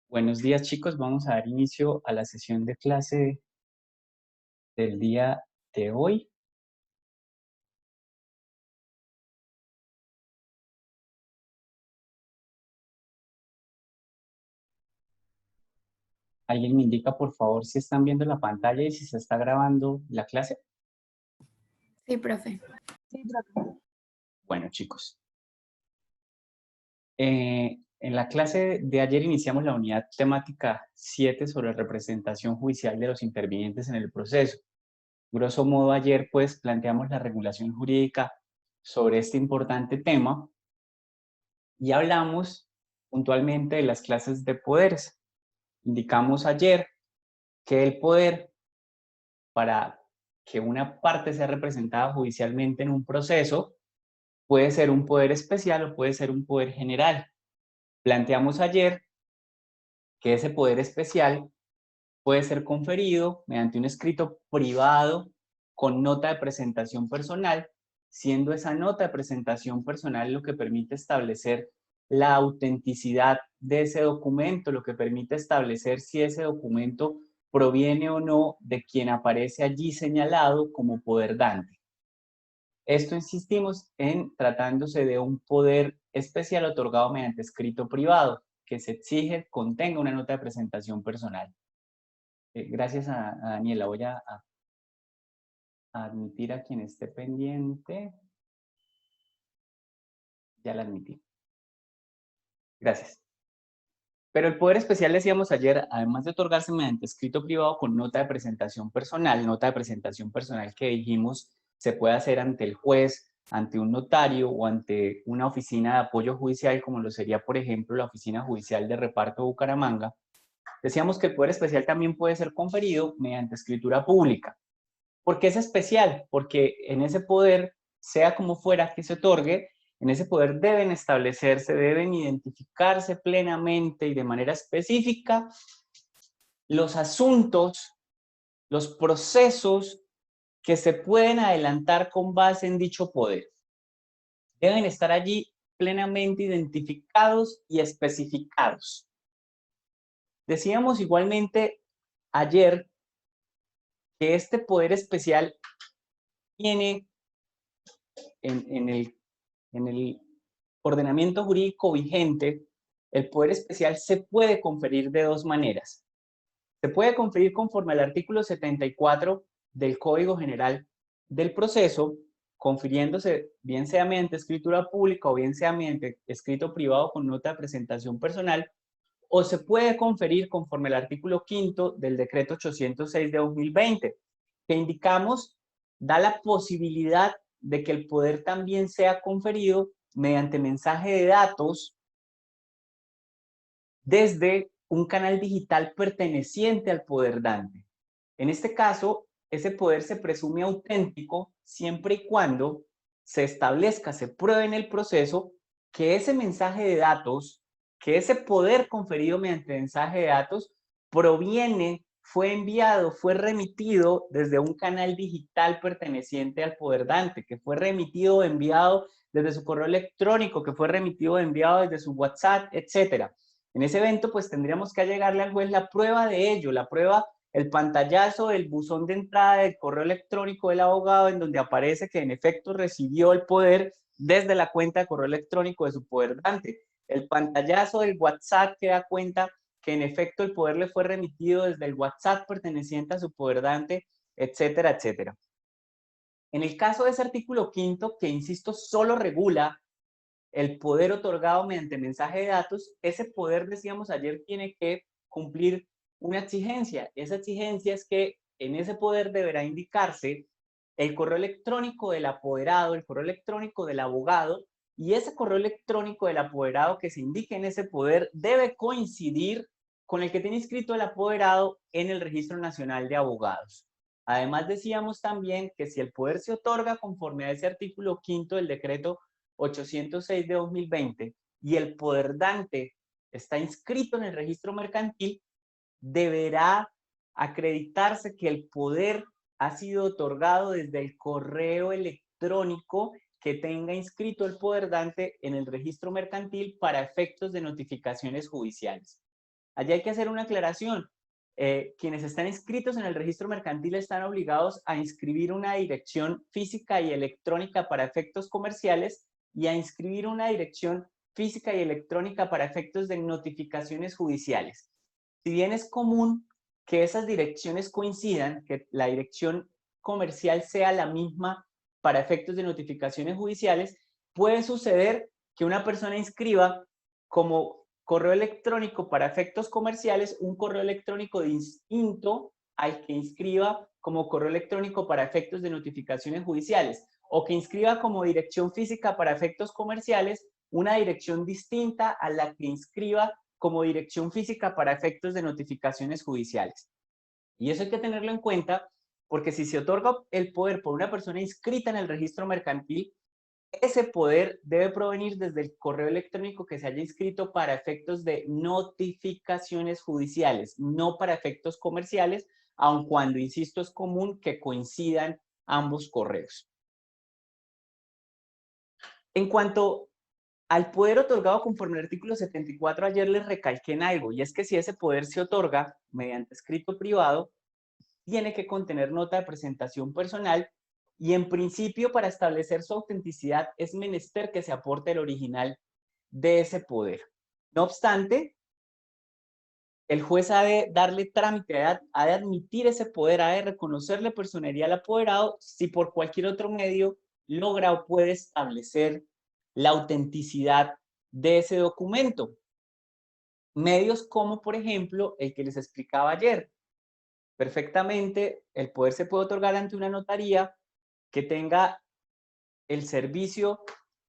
Buenos días, chicos. Vamos a dar inicio a la sesión de clase del día de hoy. ¿Alguien me indica, por favor, si están viendo la pantalla y si se está grabando la clase? Sí, profe. Bueno, chicos. En la clase de ayer iniciamos la unidad temática 7 sobre representación judicial de los intervinientes en el proceso. Grosso modo, ayer pues planteamos la regulación jurídica sobre este importante tema y hablamos puntualmente de las clases de poderes. Indicamos ayer que el poder, para que una parte sea representada judicialmente en un proceso, puede ser un poder especial o puede ser un poder general. Planteamos ayer que ese poder especial puede ser conferido mediante un escrito privado con nota de presentación personal, siendo esa nota de presentación personal lo que permite establecer la autenticidad de ese documento, lo que permite establecer si ese documento proviene o no de quien aparece allí señalado como poder dante. Esto insistimos en tratándose de un poder especial otorgado mediante escrito privado, que se exige contenga una nota de presentación personal. Gracias a Daniela. Voy a admitir a quien esté pendiente. Ya la admití. Gracias. Pero el poder especial, decíamos ayer, además de otorgarse mediante escrito privado con nota de presentación personal que dijimos se puede hacer ante el juez, ante un notario o ante una oficina de apoyo judicial, como lo sería, por ejemplo, la Oficina Judicial de Reparto de Bucaramanga. Decíamos que el poder especial también puede ser conferido mediante escritura pública. ¿Por qué es especial? Porque en ese poder, sea como fuera que se otorgue, en ese poder deben establecerse, deben identificarse plenamente y de manera específica los asuntos, los procesos que se pueden adelantar con base en dicho poder. Deben estar allí plenamente identificados y especificados. Decíamos igualmente ayer que este poder especial tiene en el ordenamiento jurídico vigente, el poder especial se puede conferir de dos maneras. Se puede conferir conforme al artículo 74 del Código General del Proceso, confiriéndose bien sea mediante escritura pública o bien sea mediante escrito privado con nota de presentación personal, o se puede conferir conforme al artículo 5 del Decreto 806 de 2020, que indicamos da la posibilidad de que el poder también sea conferido mediante mensaje de datos desde un canal digital perteneciente al poder dante. En este caso, ese poder se presume auténtico siempre y cuando se establezca, se pruebe en el proceso que ese mensaje de datos, que ese poder conferido mediante mensaje de datos proviene, fue enviado, fue remitido desde un canal digital perteneciente al poder dante, que fue remitido o enviado desde su correo electrónico, que fue remitido o enviado desde su WhatsApp, etcétera. En ese evento, pues tendríamos que allegarle al juez la prueba de ello, la prueba, el pantallazo del buzón de entrada del correo electrónico del abogado, en donde aparece que en efecto recibió el poder desde la cuenta de correo electrónico de su poder dante. El pantallazo del WhatsApp que da cuenta que en efecto el poder le fue remitido desde el WhatsApp perteneciente a su poder dante, etcétera, etcétera. En el caso de ese artículo 5, que insisto, solo regula el poder otorgado mediante mensaje de datos, ese poder, decíamos ayer, tiene que cumplir una exigencia. Esa exigencia es que en ese poder deberá indicarse el correo electrónico del apoderado, el correo electrónico del abogado, y ese correo electrónico del apoderado que se indique en ese poder debe coincidir con el que tiene inscrito el apoderado en el Registro Nacional de Abogados. Además, decíamos también que si el poder se otorga conforme a ese artículo 5 del decreto 806 de 2020 y el poder dante está inscrito en el registro mercantil, deberá acreditarse que el poder ha sido otorgado desde el correo electrónico que tenga inscrito el poder dante en el registro mercantil para efectos de notificaciones judiciales. Allí hay que hacer una aclaración. Quienes están inscritos en el registro mercantil están obligados a inscribir una dirección física y electrónica para efectos comerciales y a inscribir una dirección física y electrónica para efectos de notificaciones judiciales. Si bien es común que esas direcciones coincidan, que la dirección comercial sea la misma para efectos de notificaciones judiciales, puede suceder que una persona inscriba como correo electrónico para efectos comerciales un correo electrónico distinto al que inscriba como correo electrónico para efectos de notificaciones judiciales, o que inscriba como dirección física para efectos comerciales una dirección distinta a la que inscriba como dirección física para efectos de notificaciones judiciales. Y eso hay que tenerlo en cuenta porque si se otorga el poder por una persona inscrita en el registro mercantil, ese poder debe provenir desde el correo electrónico que se haya inscrito para efectos de notificaciones judiciales, no para efectos comerciales, aun cuando, insisto, es común que coincidan ambos correos. En cuanto al poder otorgado conforme al artículo 74, ayer les recalqué en algo, y es que si ese poder se otorga mediante escrito privado, tiene que contener nota de presentación personal y en principio para establecer su autenticidad es menester que se aporte el original de ese poder. No obstante, el juez ha de darle trámite, ha de admitir ese poder, ha de reconocerle personería al apoderado si por cualquier otro medio logra o puede establecer la autenticidad de ese documento. Medios como, por ejemplo, el que les explicaba ayer. Perfectamente, el poder se puede otorgar ante una notaría que tenga el servicio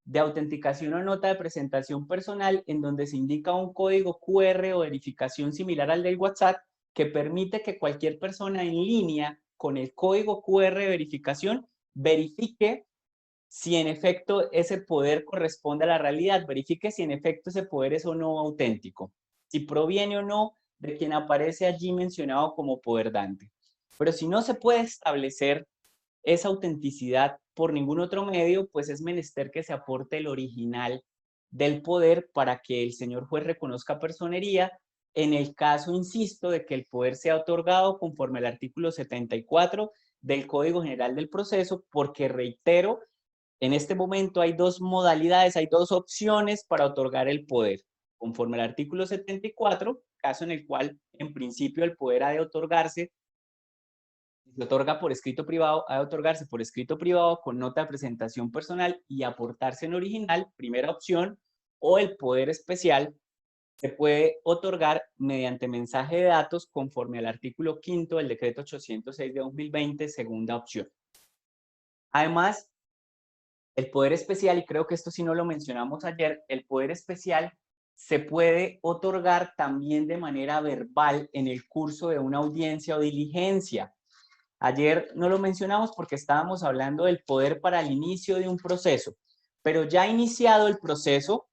de autenticación o nota de presentación personal en donde se indica un código QR o verificación similar al del WhatsApp que permite que cualquier persona en línea con el código QR de verificación verifique si en efecto ese poder corresponde a la realidad, verifique si en efecto ese poder es o no auténtico, si proviene o no de quien aparece allí mencionado como poder dante. Pero si no se puede establecer esa autenticidad por ningún otro medio, pues es menester que se aporte el original del poder para que el señor juez reconozca personería en el caso, insisto, de que el poder sea otorgado conforme al artículo 74 del Código General del Proceso, porque reitero, en este momento hay dos modalidades, hay dos opciones para otorgar el poder. Conforme al artículo 74, caso en el cual en principio el poder ha de otorgarse, se otorga por escrito privado, ha de otorgarse por escrito privado con nota de presentación personal y aportarse en original, primera opción, o el poder especial se puede otorgar mediante mensaje de datos conforme al artículo 5 del decreto 806 de 2020, segunda opción. Además, el poder especial, y creo que esto sí no lo mencionamos ayer, el poder especial se puede otorgar también de manera verbal en el curso de una audiencia o diligencia. Ayer no lo mencionamos porque estábamos hablando del poder para el inicio de un proceso, pero ya iniciado el proceso,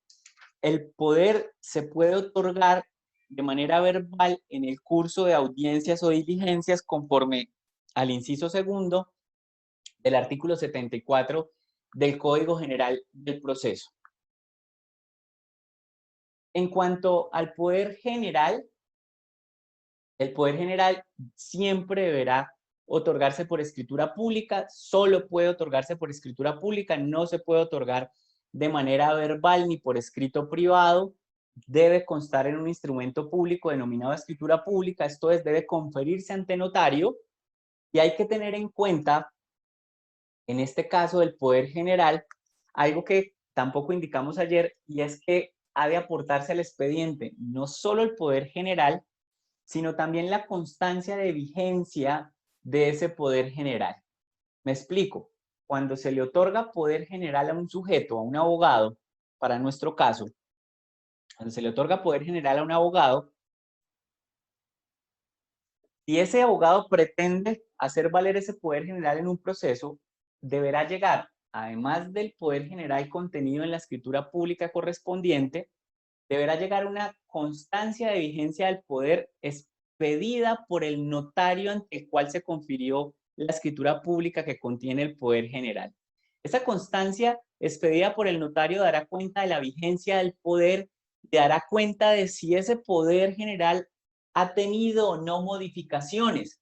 el poder se puede otorgar de manera verbal en el curso de audiencias o diligencias conforme al inciso segundo del artículo 74 del Código General del Proceso. En cuanto al poder general, el poder general siempre deberá otorgarse por escritura pública, solo puede otorgarse por escritura pública, no se puede otorgar de manera verbal ni por escrito privado, debe constar en un instrumento público denominado escritura pública, esto es, debe conferirse ante notario, y hay que tener en cuenta, en este caso del poder general, algo que tampoco indicamos ayer, y es que ha de aportarse al expediente no solo el poder general, sino también la constancia de vigencia de ese poder general. Me explico. Cuando se le otorga poder general a un sujeto, a un abogado, para nuestro caso, cuando se le otorga poder general a un abogado, si ese abogado pretende hacer valer ese poder general en un proceso, deberá llegar, además del poder general contenido en la escritura pública correspondiente, deberá llegar una constancia de vigencia del poder expedida por el notario ante el cual se confirió la escritura pública que contiene el poder general. Esa constancia expedida por el notario dará cuenta de la vigencia del poder y dará cuenta de si ese poder general ha tenido o no modificaciones.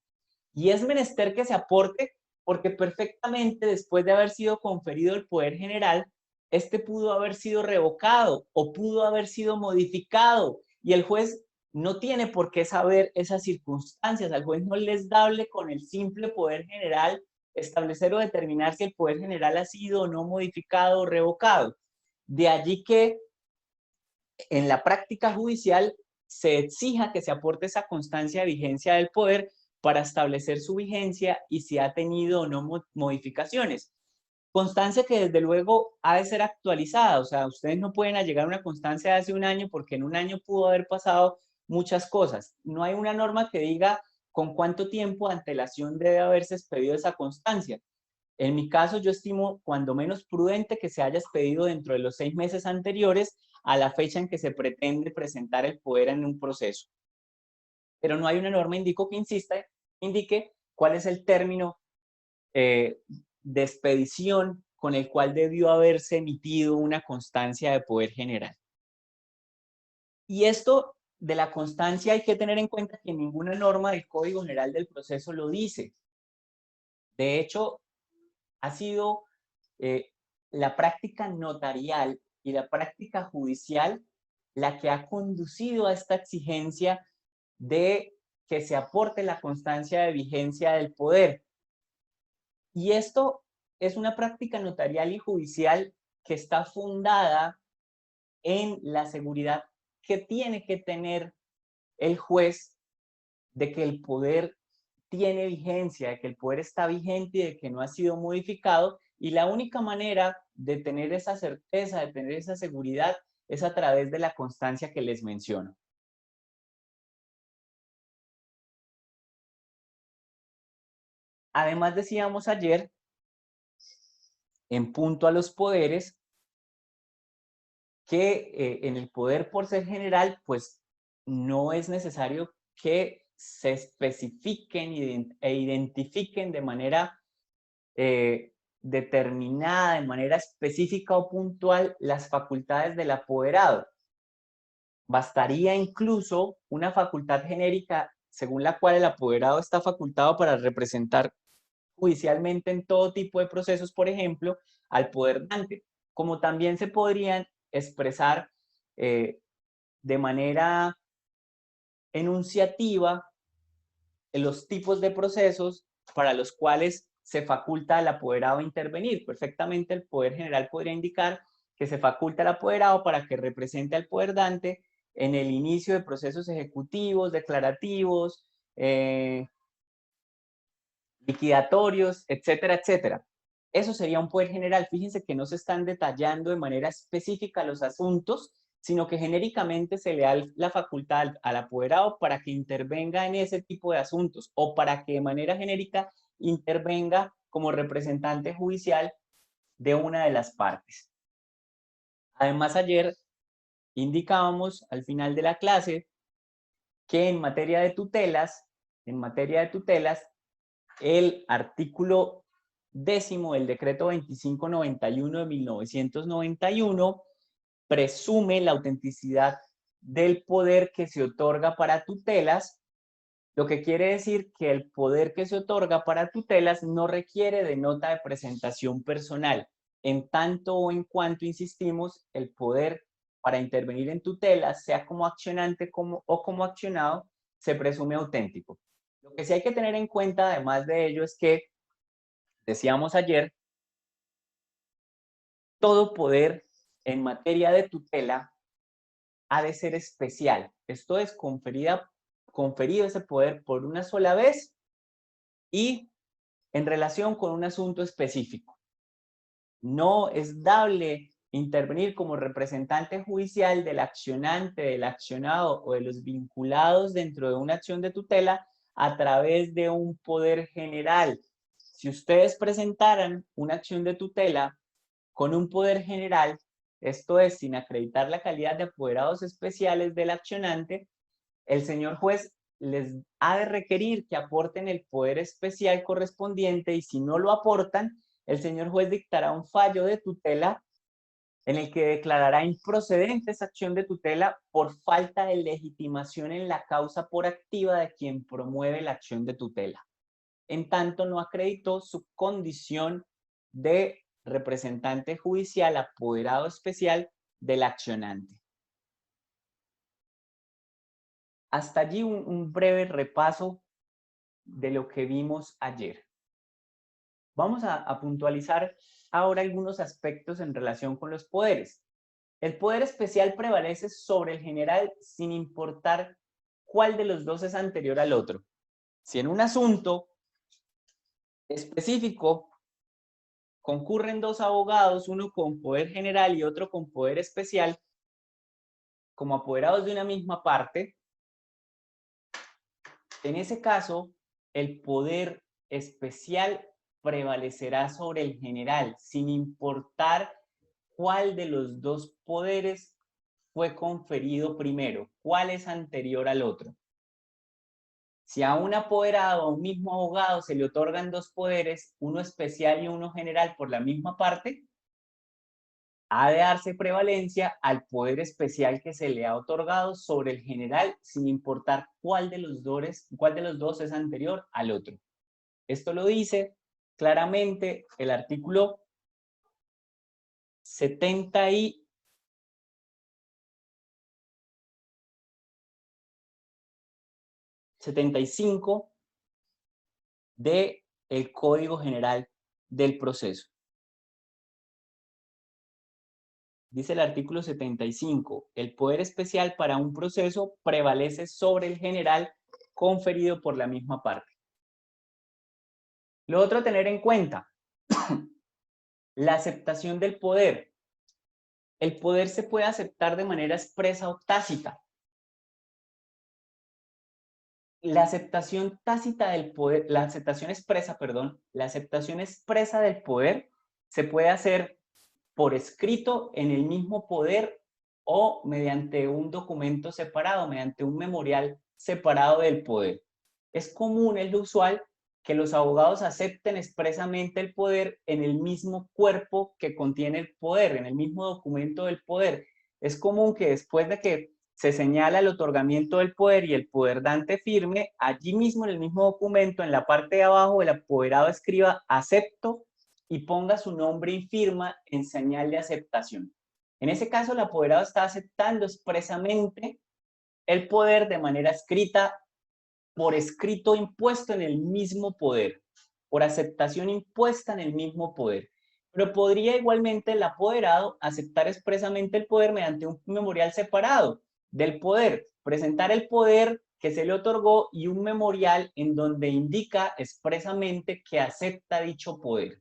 Y es menester que se aporte porque perfectamente después de haber sido conferido el poder general, este pudo haber sido revocado o pudo haber sido modificado y el juez no tiene por qué saber esas circunstancias. Al juez no le es dable con el simple poder general establecer o determinar si el poder general ha sido o no modificado o revocado. De allí que en la práctica judicial se exija que se aporte esa constancia de vigencia del poder para establecer su vigencia y si ha tenido o no modificaciones. Constancia que desde luego ha de ser actualizada, o sea, ustedes no pueden allegar una constancia de hace un año porque en un año pudo haber pasado muchas cosas. No hay una norma que diga con cuánto tiempo de antelación debe haberse expedido esa constancia. En mi caso, yo estimo cuando menos prudente que se haya expedido dentro de los 6 meses anteriores a la fecha en que se pretende presentar el poder en un proceso. Pero no hay una norma indique cuál es el término de expedición con el cual debió haberse emitido una constancia de poder general. Y esto de la constancia hay que tener en cuenta que ninguna norma del Código General del Proceso lo dice. De hecho, ha sido la práctica notarial y la práctica judicial la que ha conducido a esta exigencia de que se aporte la constancia de vigencia del poder. Y esto es una práctica notarial y judicial que está fundada en la seguridad que tiene que tener el juez de que el poder tiene vigencia, de que el poder está vigente y de que no ha sido modificado. Y la única manera de tener esa certeza, de tener esa seguridad, es a través de la constancia que les menciono. Además, decíamos ayer, en punto a los poderes, que en el poder por ser general, pues no es necesario que se especifiquen e identifiquen de manera determinada, de manera específica o puntual, las facultades del apoderado. Bastaría incluso una facultad genérica según la cual el apoderado está facultado para representar judicialmente en todo tipo de procesos, por ejemplo, al poder dante, como también se podrían expresar de manera enunciativa en los tipos de procesos para los cuales se faculta al apoderado a intervenir. Perfectamente el poder general podría indicar que se faculta al apoderado para que represente al poder dante en el inicio de procesos ejecutivos, declarativos, liquidatorios, etcétera, etcétera. Eso sería un poder general. Fíjense que no se están detallando de manera específica los asuntos, sino que genéricamente se le da la facultad al apoderado para que intervenga en ese tipo de asuntos o para que de manera genérica intervenga como representante judicial de una de las partes. Además, ayer indicábamos al final de la clase que en materia de tutelas, el artículo 10 del decreto 2591 de 1991 presume la autenticidad del poder que se otorga para tutelas, lo que quiere decir que el poder que se otorga para tutelas no requiere de nota de presentación personal, en tanto o en cuanto, insistimos, el poder para intervenir en tutelas, sea como accionante o como accionado, se presume auténtico. Lo que sí hay que tener en cuenta, además de ello, es que, decíamos ayer, todo poder en materia de tutela ha de ser especial. Esto es, conferido ese poder por una sola vez y en relación con un asunto específico. No es dable intervenir como representante judicial del accionante, del accionado o de los vinculados dentro de una acción de tutela a través de un poder general. Si ustedes presentaran una acción de tutela con un poder general, esto es, sin acreditar la calidad de apoderados especiales del accionante, el señor juez les ha de requerir que aporten el poder especial correspondiente y si no lo aportan, el señor juez dictará un fallo de tutela en el que declarará improcedente esa acción de tutela por falta de legitimación en la causa por activa de quien promueve la acción de tutela, en tanto no acreditó su condición de representante judicial apoderado especial del accionante. Hasta allí un breve repaso de lo que vimos ayer. Vamos a puntualizar ahora algunos aspectos en relación con los poderes. El poder especial prevalece sobre el general sin importar cuál de los dos es anterior al otro. Si en un asunto específico concurren dos abogados, uno con poder general y otro con poder especial, como apoderados de una misma parte, en ese caso, el poder especial prevalecerá sobre el general, sin importar cuál de los dos poderes fue conferido primero, cuál es anterior al otro. Si a un apoderado, a un mismo abogado, se le otorgan dos poderes, uno especial y uno general por la misma parte, ha de darse prevalencia al poder especial que se le ha otorgado sobre el general, sin importar cuál de los dos es anterior al otro. Esto lo dice claramente el artículo 75 del Código General del Proceso. Dice el artículo 75, el poder especial para un proceso prevalece sobre el general conferido por la misma parte. Lo otro a tener en cuenta, la aceptación del poder. El poder se puede aceptar de manera expresa o tácita. La aceptación tácita del poder, la aceptación expresa del poder se puede hacer por escrito en el mismo poder o mediante un documento separado, mediante un memorial separado del poder. Es común, es lo usual, que los abogados acepten expresamente el poder en el mismo cuerpo que contiene el poder, en el mismo documento del poder. Es común que después de que se señala el otorgamiento del poder y el poder dante firme, allí mismo en el mismo documento, en la parte de abajo, el apoderado escriba acepto y ponga su nombre y firma en señal de aceptación. En ese caso, el apoderado está aceptando expresamente el poder de manera escrita, por escrito impuesto en el mismo poder, por aceptación impuesta en el mismo poder. Pero podría igualmente el apoderado aceptar expresamente el poder mediante un memorial separado del poder, presentar el poder que se le otorgó y un memorial en donde indica expresamente que acepta dicho poder.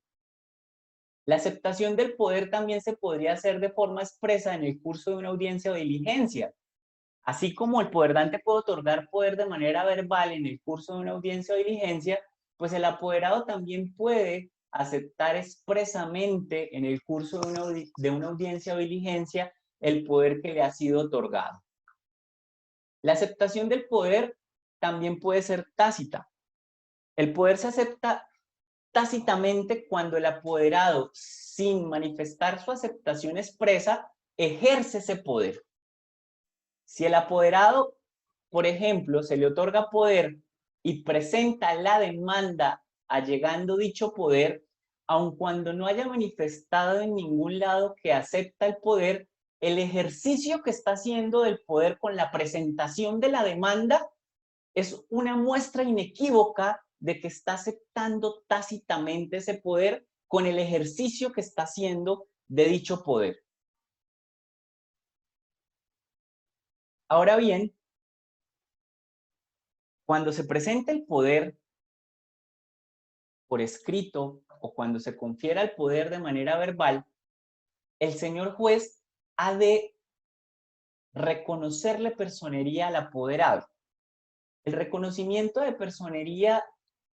La aceptación del poder también se podría hacer de forma expresa en el curso de una audiencia o diligencia. Así como el poder dante puede otorgar poder de manera verbal en el curso de una audiencia o diligencia, pues el apoderado también puede aceptar expresamente en el curso de una audiencia o diligencia el poder que le ha sido otorgado. La aceptación del poder también puede ser tácita. El poder se acepta tácitamente cuando el apoderado, sin manifestar su aceptación expresa, ejerce ese poder. Si el apoderado, por ejemplo, se le otorga poder y presenta la demanda allegando dicho poder, aun cuando no haya manifestado en ningún lado que acepta el poder, el ejercicio que está haciendo del poder con la presentación de la demanda es una muestra inequívoca de que está aceptando tácitamente ese poder con el ejercicio que está haciendo de dicho poder. Ahora bien, cuando se presenta el poder por escrito o cuando se confiera el poder de manera verbal, el señor juez ha de reconocerle personería al apoderado. El reconocimiento de personería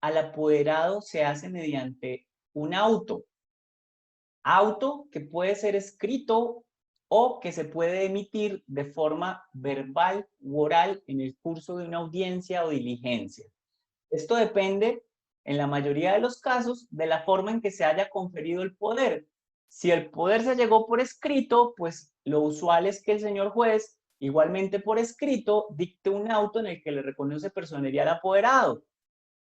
al apoderado se hace mediante un auto que puede ser escrito o que se puede emitir de forma verbal u oral en el curso de una audiencia o diligencia. Esto depende, en la mayoría de los casos, de la forma en que se haya conferido el poder. Si el poder se llegó por escrito, pues lo usual es que el señor juez, igualmente por escrito, dicte un auto en el que le reconoce personería al apoderado.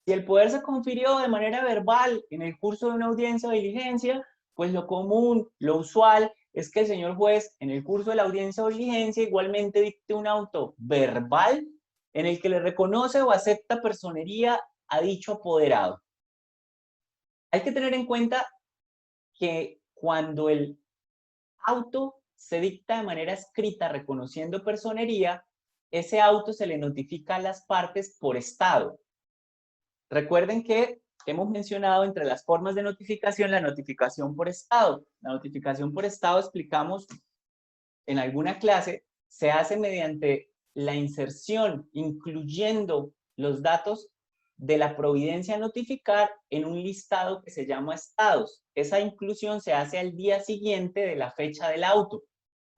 Si el poder se confirió de manera verbal en el curso de una audiencia o diligencia, pues lo común, lo usual, es que el señor juez en el curso de la audiencia o diligencia igualmente dicte un auto verbal en el que le reconoce o acepta personería a dicho apoderado. Hay que tener en cuenta que cuando el auto se dicta de manera escrita reconociendo personería, ese auto se le notifica a las partes por estado. Recuerden que hemos mencionado entre las formas de notificación la notificación por estado. La notificación por estado, explicamos en alguna clase, se hace mediante la inserción, incluyendo los datos de la providencia a notificar en un listado que se llama estados. Esa inclusión se hace al día siguiente de la fecha del auto.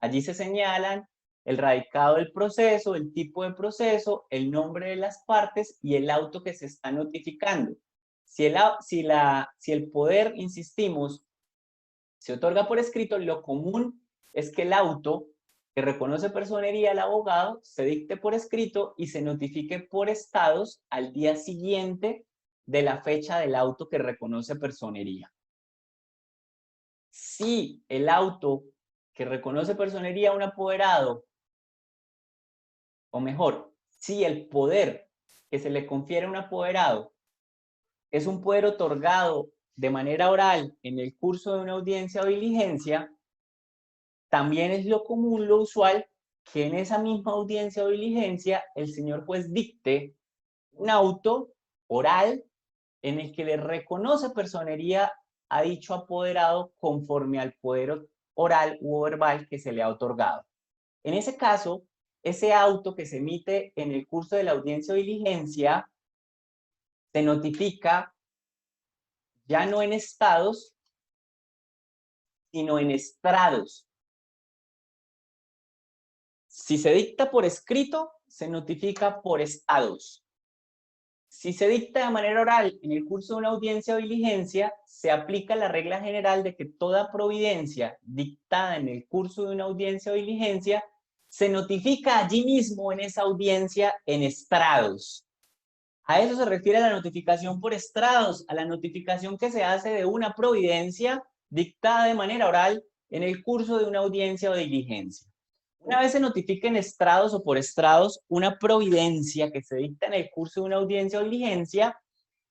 Allí se señalan el radicado del proceso, el tipo de proceso, el nombre de las partes y el auto que se está notificando. Si el poder, insistimos, se otorga por escrito, lo común es que el auto que reconoce personería al abogado se dicte por escrito y se notifique por estados al día siguiente de la fecha del auto que reconoce personería. Si el auto que reconoce personería a un apoderado, o mejor, si el poder que se le confiere a un apoderado es un poder otorgado de manera oral en el curso de una audiencia o diligencia, también es lo común, lo usual, que en esa misma audiencia o diligencia el señor juez dicte un auto oral en el que le reconoce personería a dicho apoderado conforme al poder oral u verbal que se le ha otorgado. En ese caso, ese auto que se emite en el curso de la audiencia o diligencia se notifica ya no en estados, sino en estrados. Si se dicta por escrito, se notifica por estados. Si se dicta de manera oral en el curso de una audiencia o diligencia, se aplica la regla general de que toda providencia dictada en el curso de una audiencia o diligencia se notifica allí mismo en esa audiencia en estrados. A eso se refiere la notificación por estrados, a la notificación que se hace de una providencia dictada de manera oral en el curso de una audiencia o diligencia. Una vez se notifique en estrados o por estrados una providencia que se dicta en el curso de una audiencia o diligencia,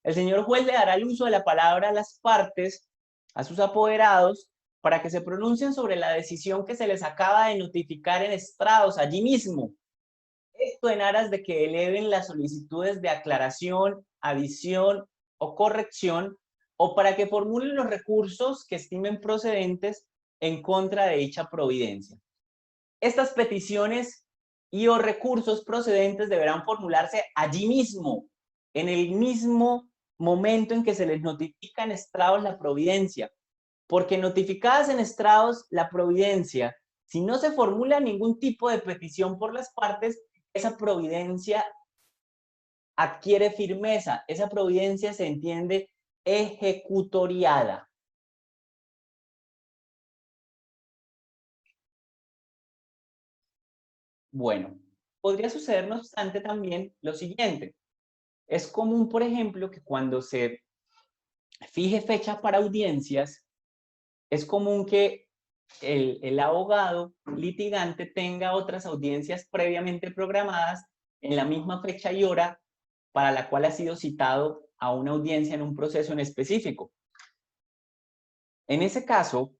el señor juez le dará el uso de la palabra a las partes, a sus apoderados, para que se pronuncien sobre la decisión que se les acaba de notificar en estrados allí mismo. Esto en aras de que eleven las solicitudes de aclaración, adición o corrección, o para que formulen los recursos que estimen procedentes en contra de dicha providencia. Estas peticiones y o recursos procedentes deberán formularse allí mismo, en el mismo momento en que se les notifica en estrados la providencia, porque notificadas en estrados la providencia, si no se formula ningún tipo de petición por las partes, esa providencia adquiere firmeza, esa providencia se entiende ejecutoriada. Bueno, podría suceder no obstante también lo siguiente. Es común, por ejemplo, que cuando se fije fecha para audiencias, es común que el abogado litigante tenga otras audiencias previamente programadas en la misma fecha y hora para la cual ha sido citado a una audiencia en un proceso en específico. En ese caso,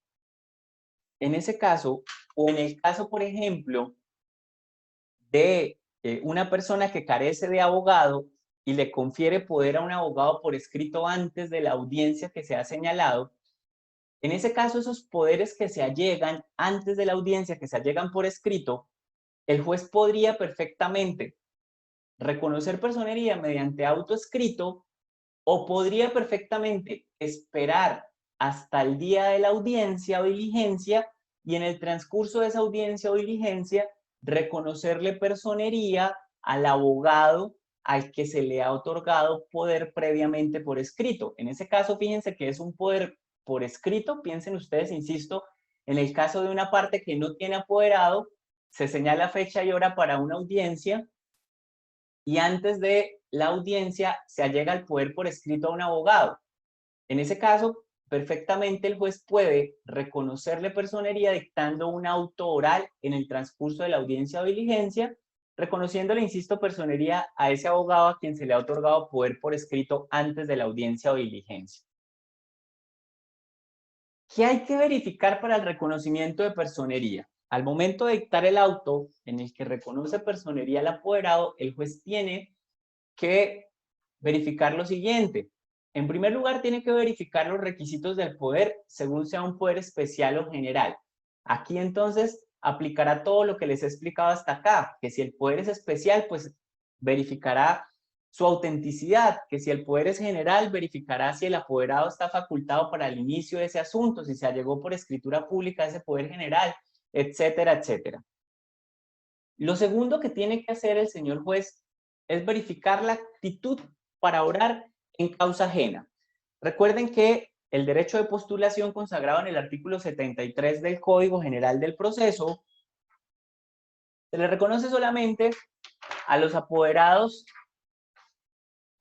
o en el caso, por ejemplo, de una persona que carece de abogado y le confiere poder a un abogado por escrito antes de la audiencia que se ha señalado, en ese caso esos poderes que se allegan antes de la audiencia, que se allegan por escrito, el juez podría perfectamente reconocer personería mediante auto escrito o podría perfectamente esperar hasta el día de la audiencia o diligencia y en el transcurso de esa audiencia o diligencia reconocerle personería al abogado al que se le ha otorgado poder previamente por escrito. En ese caso, fíjense que es un poder por escrito. Piensen ustedes, insisto, en el caso de una parte que no tiene apoderado, se señala fecha y hora para una audiencia y antes de la audiencia se allega el poder por escrito a un abogado. En ese caso, perfectamente el juez puede reconocerle personería dictando un auto oral en el transcurso de la audiencia o diligencia, reconociéndole, insisto, personería a ese abogado a quien se le ha otorgado poder por escrito antes de la audiencia o diligencia. ¿Qué hay que verificar para el reconocimiento de personería? Al momento de dictar el auto en el que reconoce personería al apoderado, el juez tiene que verificar lo siguiente. En primer lugar, tiene que verificar los requisitos del poder según sea un poder especial o general. Aquí entonces aplicará todo lo que les he explicado hasta acá, que si el poder es especial, pues verificará su autenticidad, que si el poder es general, verificará si el apoderado está facultado para el inicio de ese asunto, si se allegó por escritura pública ese poder general, etcétera, etcétera. Lo segundo que tiene que hacer el señor juez es verificar la actitud para orar en causa ajena. Recuerden que el derecho de postulación consagrado en el artículo 73 del Código General del Proceso se le reconoce solamente a los apoderados,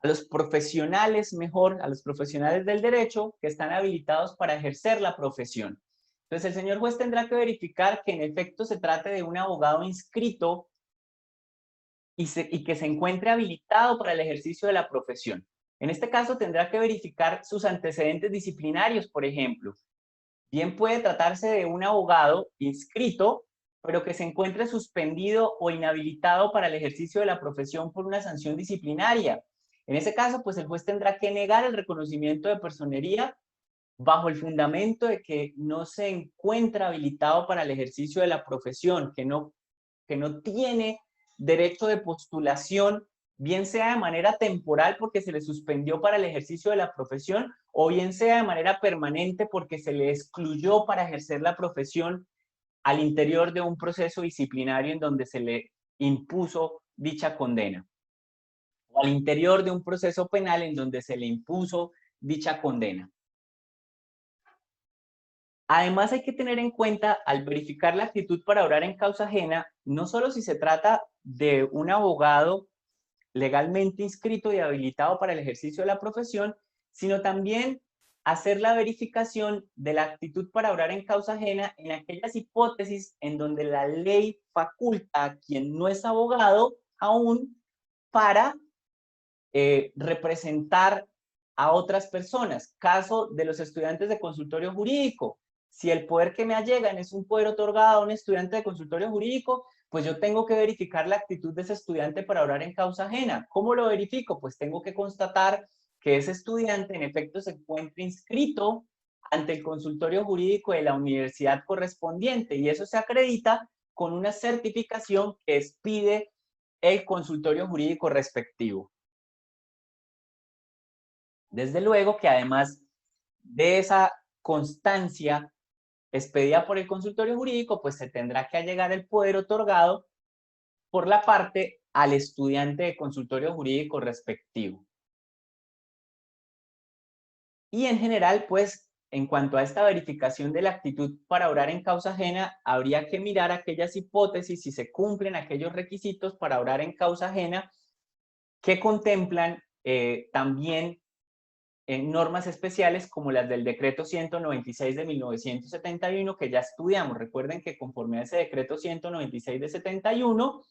a los profesionales, mejor, a los profesionales del derecho que están habilitados para ejercer la profesión. Entonces, el señor juez tendrá que verificar que en efecto se trate de un abogado inscrito y que se encuentre habilitado para el ejercicio de la profesión. En este caso tendrá que verificar sus antecedentes disciplinarios, por ejemplo. Bien puede tratarse de un abogado inscrito, pero que se encuentre suspendido o inhabilitado para el ejercicio de la profesión por una sanción disciplinaria. En ese caso, pues el juez tendrá que negar el reconocimiento de personería bajo el fundamento de que no se encuentra habilitado para el ejercicio de la profesión, que no tiene derecho de postulación, bien sea de manera temporal porque se le suspendió para el ejercicio de la profesión, o bien sea de manera permanente porque se le excluyó para ejercer la profesión al interior de un proceso disciplinario en donde se le impuso dicha condena, o al interior de un proceso penal en donde se le impuso dicha condena. Además, hay que tener en cuenta, al verificar la actitud para orar en causa ajena, no solo si se trata de un abogado legalmente inscrito y habilitado para el ejercicio de la profesión, sino también hacer la verificación de la actitud para orar en causa ajena en aquellas hipótesis en donde la ley faculta a quien no es abogado aún para representar a otras personas. Caso de los estudiantes de consultorio jurídico. Si el poder que me allegan es un poder otorgado a un estudiante de consultorio jurídico, pues yo tengo que verificar la actitud de ese estudiante para orar en causa ajena. ¿Cómo lo verifico? Pues tengo que constatar que ese estudiante en efecto se encuentra inscrito ante el consultorio jurídico de la universidad correspondiente y eso se acredita con una certificación que expide el consultorio jurídico respectivo. Desde luego que además de esa constancia expedida por el consultorio jurídico, pues se tendrá que allegar el poder otorgado por la parte al estudiante de consultorio jurídico respectivo. Y en general, pues, en cuanto a esta verificación de la actitud para orar en causa ajena, habría que mirar aquellas hipótesis si se cumplen aquellos requisitos para orar en causa ajena que contemplan también en normas especiales como las del decreto 196 de 1971 que ya estudiamos. Recuerden que conforme a ese decreto 196 de 71,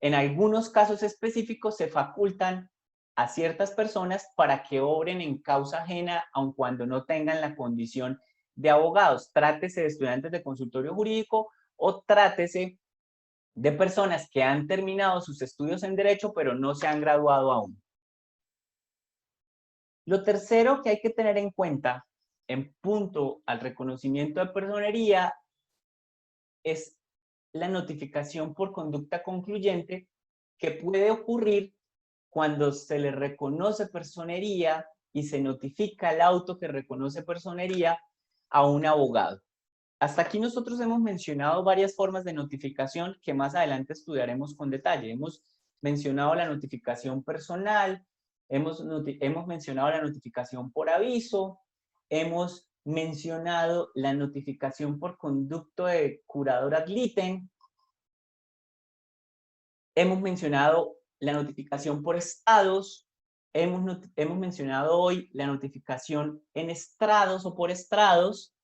en algunos casos específicos se facultan a ciertas personas para que obren en causa ajena, aun cuando no tengan la condición de abogados. Trátese de estudiantes de consultorio jurídico o trátese de personas que han terminado sus estudios en derecho pero no se han graduado aún. Lo tercero que hay que tener en cuenta en punto al reconocimiento de personería es la notificación por conducta concluyente que puede ocurrir cuando se le reconoce personería y se notifica el auto que reconoce personería a un abogado. Hasta aquí nosotros hemos mencionado varias formas de notificación que más adelante estudiaremos con detalle. Hemos mencionado la notificación personal, hemos mencionado la notificación por aviso, hemos mencionado la notificación por conducto de curador ad litem. Hemos mencionado la notificación por estados. Hemos mencionado hoy la notificación en estrados o por estrados.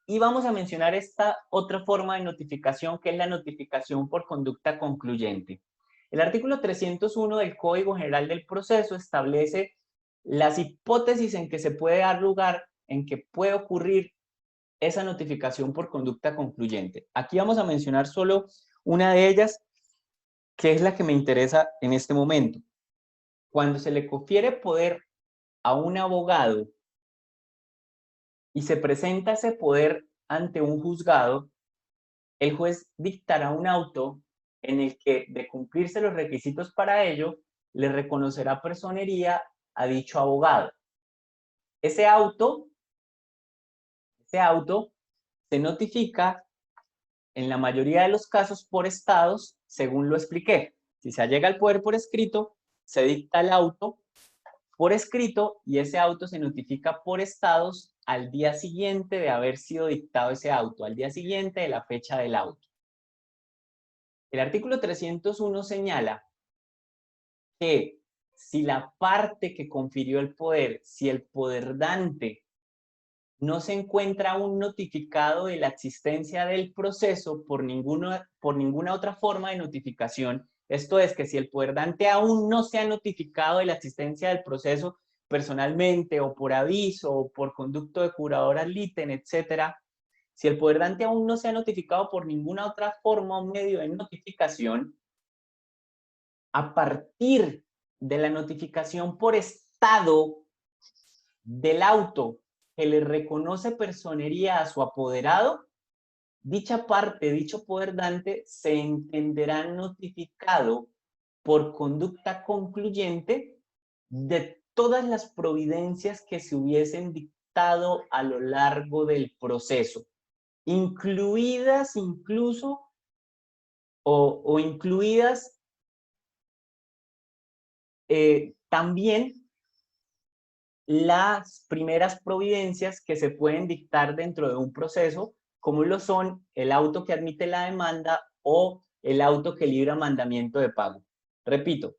Y vamos a mencionar esta otra forma de notificación, que es la notificación por conducta concluyente. El artículo 301 del Código General del Proceso establece las hipótesis en que se puede dar lugar, en que puede ocurrir esa notificación por conducta concluyente. Aquí vamos a mencionar solo una de ellas, que es la que me interesa en este momento. Cuando se le confiere poder a un abogado y se presenta ese poder ante un juzgado, el juez dictará un auto en el que, de cumplirse los requisitos para ello, le reconocerá personería a dicho abogado. Ese auto se notifica en la mayoría de los casos por estados, según lo expliqué. Si se llega al poder por escrito, se dicta el auto por escrito y ese auto se notifica por estados al día siguiente de haber sido dictado ese auto, al día siguiente de la fecha del auto. El artículo 301 señala que si la parte que confirió el poder, si el poderdante no se encuentra aún notificado de la existencia del proceso por ninguna otra forma de notificación, esto es que si el poderdante aún no se ha notificado de la existencia del proceso personalmente o por aviso o por conducto de curador ad litem, etcétera, si el poderdante aún no se ha notificado por ninguna otra forma o medio de notificación, a partir de la notificación por estado del auto que le reconoce personería a su apoderado, dicha parte, dicho poderdante, se entenderá notificado por conducta concluyente de todas las providencias que se hubiesen dictado a lo largo del proceso, incluidas incluso o incluidas también las primeras providencias que se pueden dictar dentro de un proceso, como lo son el auto que admite la demanda o el auto que libra mandamiento de pago. Repito,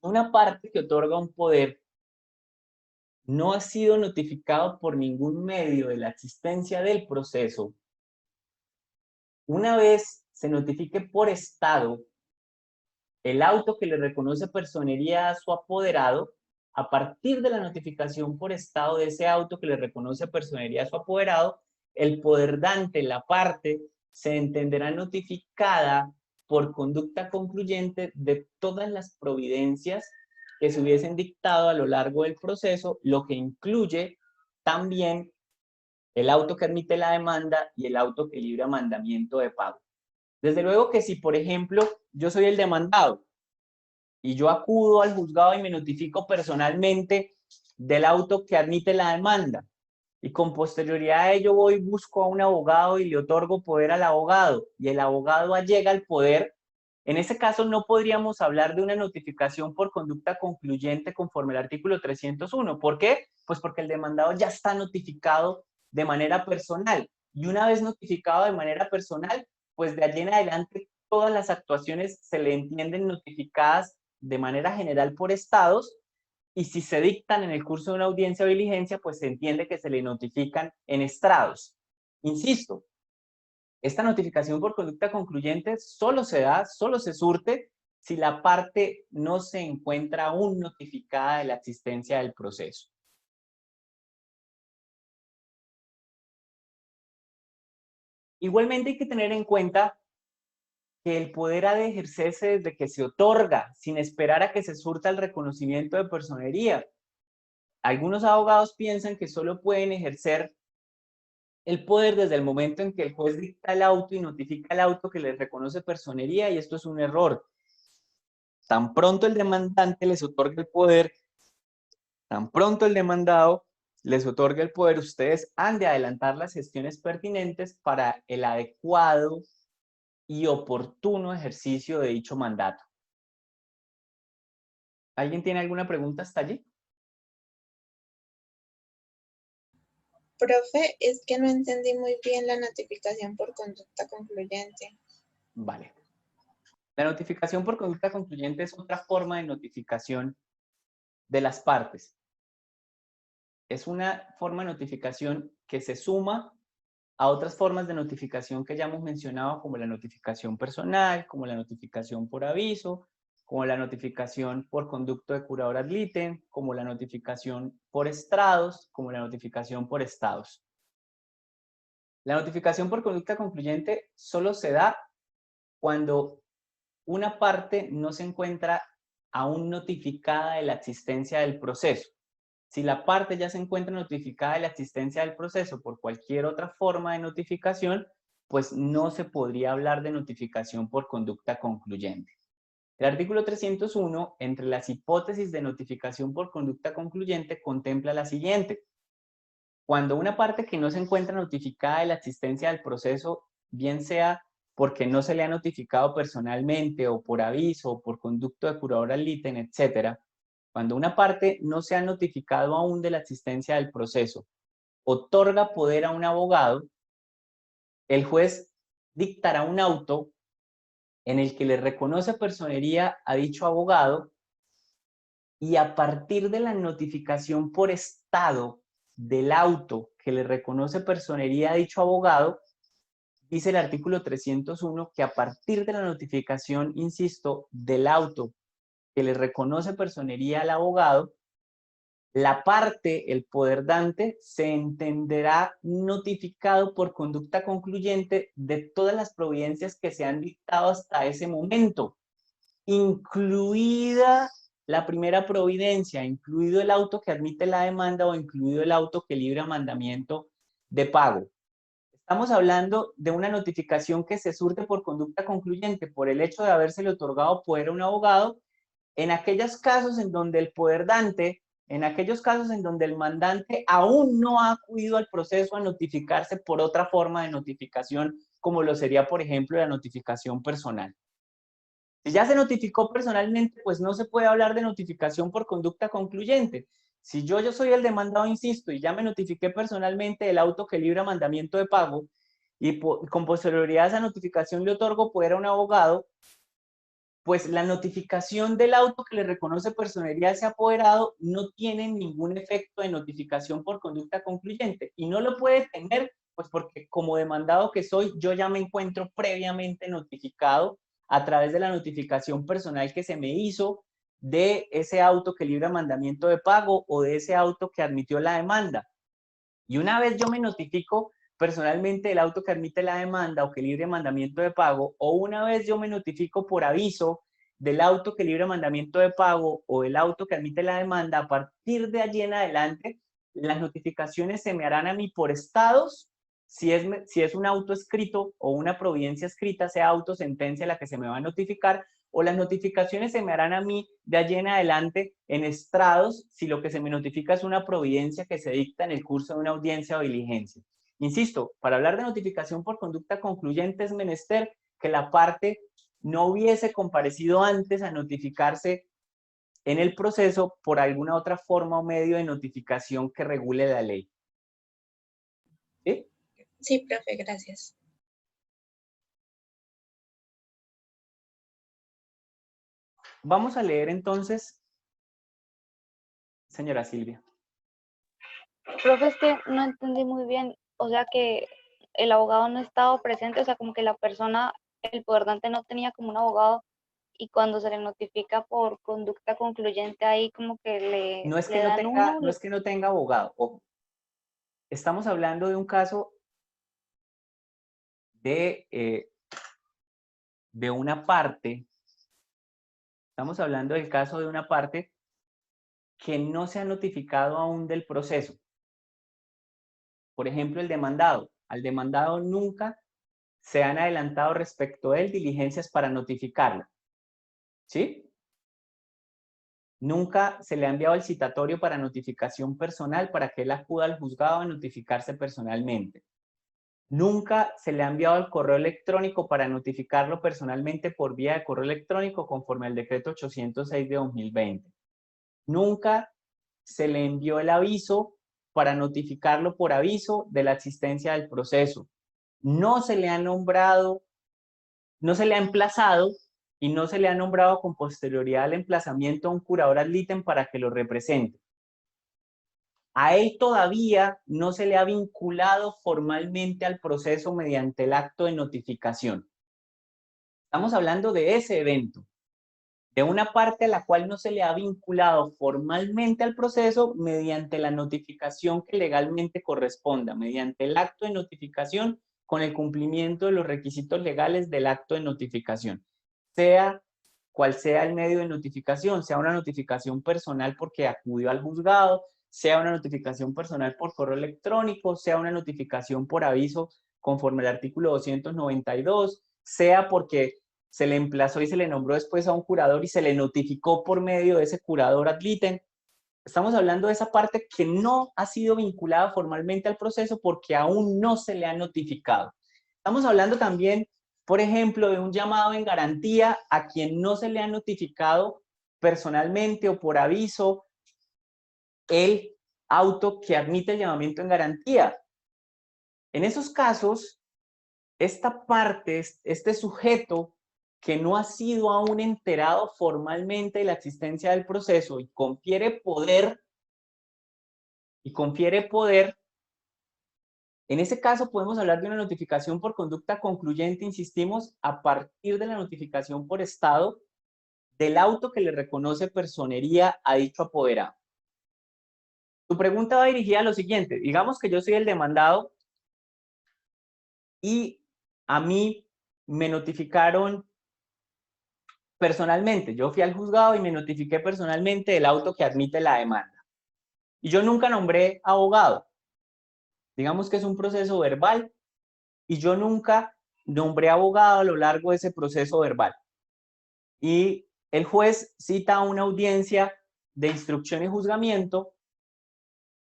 una parte que otorga un poder no ha sido notificado por ningún medio de la existencia del proceso. Una vez se notifique por estado el auto que le reconoce personería a su apoderado, a partir de la notificación por estado de ese auto que le reconoce personería a su apoderado, el poderdante, la parte, se entenderá notificada por conducta concluyente de todas las providencias que se hubiesen dictado a lo largo del proceso, lo que incluye también el auto que admite la demanda y el auto que libra mandamiento de pago. Desde luego que si, por ejemplo, yo soy el demandado y yo acudo al juzgado y me notifico personalmente del auto que admite la demanda, y con posterioridad a ello voy y busco a un abogado y le otorgo poder al abogado, y el abogado allega al poder, en ese caso no podríamos hablar de una notificación por conducta concluyente conforme al artículo 301. ¿Por qué? Pues porque el demandado ya está notificado de manera personal, y una vez notificado de manera personal, pues de allí en adelante todas las actuaciones se le entienden notificadas de manera general por estados, y si se dictan en el curso de una audiencia o diligencia, pues se entiende que se le notifican en estrados. Insisto, esta notificación por conducta concluyente solo se da, solo se surte si la parte no se encuentra aún notificada de la existencia del proceso. Igualmente hay que tener en cuenta que el poder ha de ejercerse desde que se otorga, sin esperar a que se surta el reconocimiento de personería. Algunos abogados piensan que solo pueden ejercer el poder desde el momento en que el juez dicta el auto y notifica el auto que les reconoce personería, y esto es un error. Tan pronto el demandante les otorga el poder, tan pronto el demandado les otorga el poder, ustedes han de adelantar las gestiones pertinentes para el adecuado y oportuno ejercicio de dicho mandato. ¿Alguien tiene alguna pregunta hasta allí? Profe, es que no entendí muy bien la notificación por conducta concluyente. Vale. La notificación por conducta concluyente es otra forma de notificación de las partes. Es una forma de notificación que se suma a otras formas de notificación que ya hemos mencionado, como la notificación personal, como la notificación por aviso, como la notificación por conducto de curador ad litem, como la notificación por estrados, como la notificación por estados. La notificación por conducta concluyente solo se da cuando una parte no se encuentra aún notificada de la existencia del proceso. Si la parte ya se encuentra notificada de la existencia del proceso por cualquier otra forma de notificación, pues no se podría hablar de notificación por conducta concluyente. El artículo 301, entre las hipótesis de notificación por conducta concluyente, contempla la siguiente. Cuando una parte que no se encuentra notificada de la existencia del proceso, bien sea porque no se le ha notificado personalmente o por aviso o por conducto de curador ad litem, etcétera, cuando una parte no se ha notificado aún de la existencia del proceso, otorga poder a un abogado, el juez dictará un auto en el que le reconoce personería a dicho abogado y a partir de la notificación por estado del auto que le reconoce personería a dicho abogado, dice el artículo 301 que a partir de la notificación, insisto, del auto que le reconoce personería al abogado, la parte, el poder dante, se entenderá notificado por conducta concluyente de todas las providencias que se han dictado hasta ese momento, incluida la primera providencia, incluido el auto que admite la demanda o incluido el auto que libra mandamiento de pago. Estamos hablando de una notificación que se surte por conducta concluyente, por el hecho de habérsele otorgado poder a un abogado, en aquellos casos en donde el poder dante, en aquellos casos en donde el mandante aún no ha acudido al proceso a notificarse por otra forma de notificación, como lo sería, por ejemplo, la notificación personal. Si ya se notificó personalmente, pues no se puede hablar de notificación por conducta concluyente. Si yo soy el demandado, insisto, y ya me notifiqué personalmente del auto que libra mandamiento de pago, y con posterioridad a esa notificación le otorgo poder a un abogado, pues la notificación del auto que le reconoce personería a ese apoderado no tiene ningún efecto de notificación por conducta concluyente. Y no lo puede tener, pues porque como demandado que soy, yo ya me encuentro previamente notificado a través de la notificación personal que se me hizo de ese auto que libra mandamiento de pago o de ese auto que admitió la demanda. Y una vez yo me notifico personalmente del auto que admite la demanda o que libre mandamiento de pago, o una vez yo me notifico por aviso del auto que libre mandamiento de pago o el auto que admite la demanda, a partir de allí en adelante, las notificaciones se me harán a mí por estados, si es un auto escrito o una providencia escrita, sea auto sentencia la que se me va a notificar, o las notificaciones se me harán a mí de allí en adelante en estrados si lo que se me notifica es una providencia que se dicta en el curso de una audiencia o diligencia. Insisto, para hablar de notificación por conducta concluyente es menester que la parte no hubiese comparecido antes a notificarse en el proceso por alguna otra forma o medio de notificación que regule la ley. ¿Sí? Sí, profe, gracias. Vamos a leer entonces, señora Silvia. Profe, es que no entendí muy bien, o sea que el abogado no estaba presente, o sea, como que la persona, el poderdante no tenía como un abogado y cuando se le notifica por conducta concluyente ahí como que No es le que no dan tenga, uno. no es que no tenga abogado, ojo. Estamos hablando de un caso de una parte, estamos hablando del caso de una parte que no se ha notificado aún del proceso. Por ejemplo, el demandado. Al demandado nunca se han adelantado respecto a él diligencias para notificarlo. ¿Sí? Nunca se le ha enviado el citatorio para notificación personal para que él acuda al juzgado a notificarse personalmente. Nunca se le ha enviado el correo electrónico para notificarlo personalmente por vía de correo electrónico conforme al decreto 806 de 2020. Nunca se le envió el aviso para notificarlo por aviso de la existencia del proceso. No se le ha nombrado, no se le ha emplazado y no se le ha nombrado con posterioridad al emplazamiento a un curador ad litem para que lo represente. A él todavía no se le ha vinculado formalmente al proceso mediante el acto de notificación. Estamos hablando de ese evento, de una parte a la cual no se le ha vinculado formalmente al proceso mediante la notificación que legalmente corresponda, mediante el acto de notificación con el cumplimiento de los requisitos legales del acto de notificación. Sea cual sea el medio de notificación, sea una notificación personal porque acudió al juzgado, sea una notificación personal por correo electrónico, sea una notificación por aviso conforme al artículo 292, sea porque se le emplazó y se le nombró después a un curador y se le notificó por medio de ese curador ad litem. Estamos hablando de esa parte que no ha sido vinculada formalmente al proceso porque aún no se le ha notificado. Estamos hablando también, por ejemplo, de un llamado en garantía a quien no se le ha notificado personalmente o por aviso el auto que admite el llamamiento en garantía. En esos casos, esta parte, este sujeto que no ha sido aún enterado formalmente de la existencia del proceso y confiere poder, en ese caso podemos hablar de una notificación por conducta concluyente, insistimos, a partir de la notificación por estado del auto que le reconoce personería a dicho apoderado. Tu pregunta va dirigida a lo siguiente: digamos que yo soy el demandado y a mí me notificaron personalmente. Yo fui al juzgado y me notifiqué personalmente del auto que admite la demanda. Y yo nunca nombré abogado. Digamos que es un proceso verbal y yo nunca nombré abogado a lo largo de ese proceso verbal. Y el juez cita una audiencia de instrucción y juzgamiento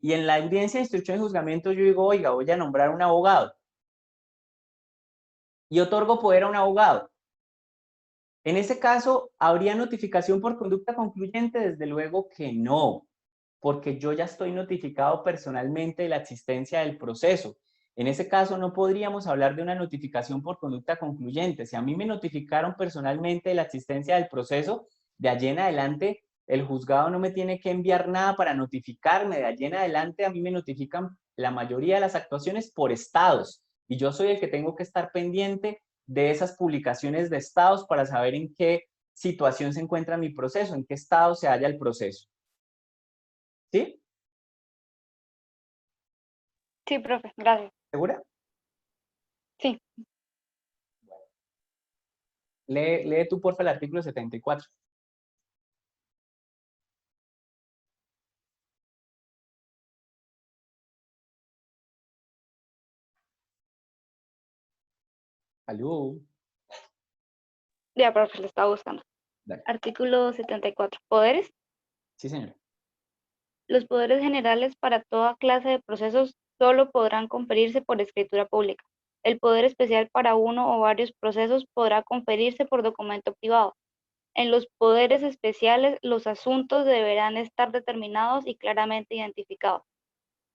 y en la audiencia de instrucción y juzgamiento yo digo, oiga, voy a nombrar un abogado. Y otorgo poder a un abogado. En ese caso, ¿habría notificación por conducta concluyente? Desde luego que no, porque yo ya estoy notificado personalmente de la existencia del proceso. En ese caso, no podríamos hablar de una notificación por conducta concluyente. Si a mí me notificaron personalmente de la existencia del proceso, de allí en adelante, el juzgado no me tiene que enviar nada para notificarme. De allí en adelante, a mí me notifican la mayoría de las actuaciones por estados. Y yo soy el que tengo que estar pendiente de esas publicaciones de estados para saber en qué situación se encuentra mi proceso, en qué estado se halla el proceso. ¿Sí? Sí, profe, gracias. ¿Segura? Sí. Lee tú, porfa, el artículo 74. ¿Aló? Ya, profe, lo estaba buscando. Dale. Artículo 74. ¿Poderes? Sí, señor. Los poderes generales para toda clase de procesos solo podrán conferirse por escritura pública. El poder especial para uno o varios procesos podrá conferirse por documento privado. En los poderes especiales, los asuntos deberán estar determinados y claramente identificados.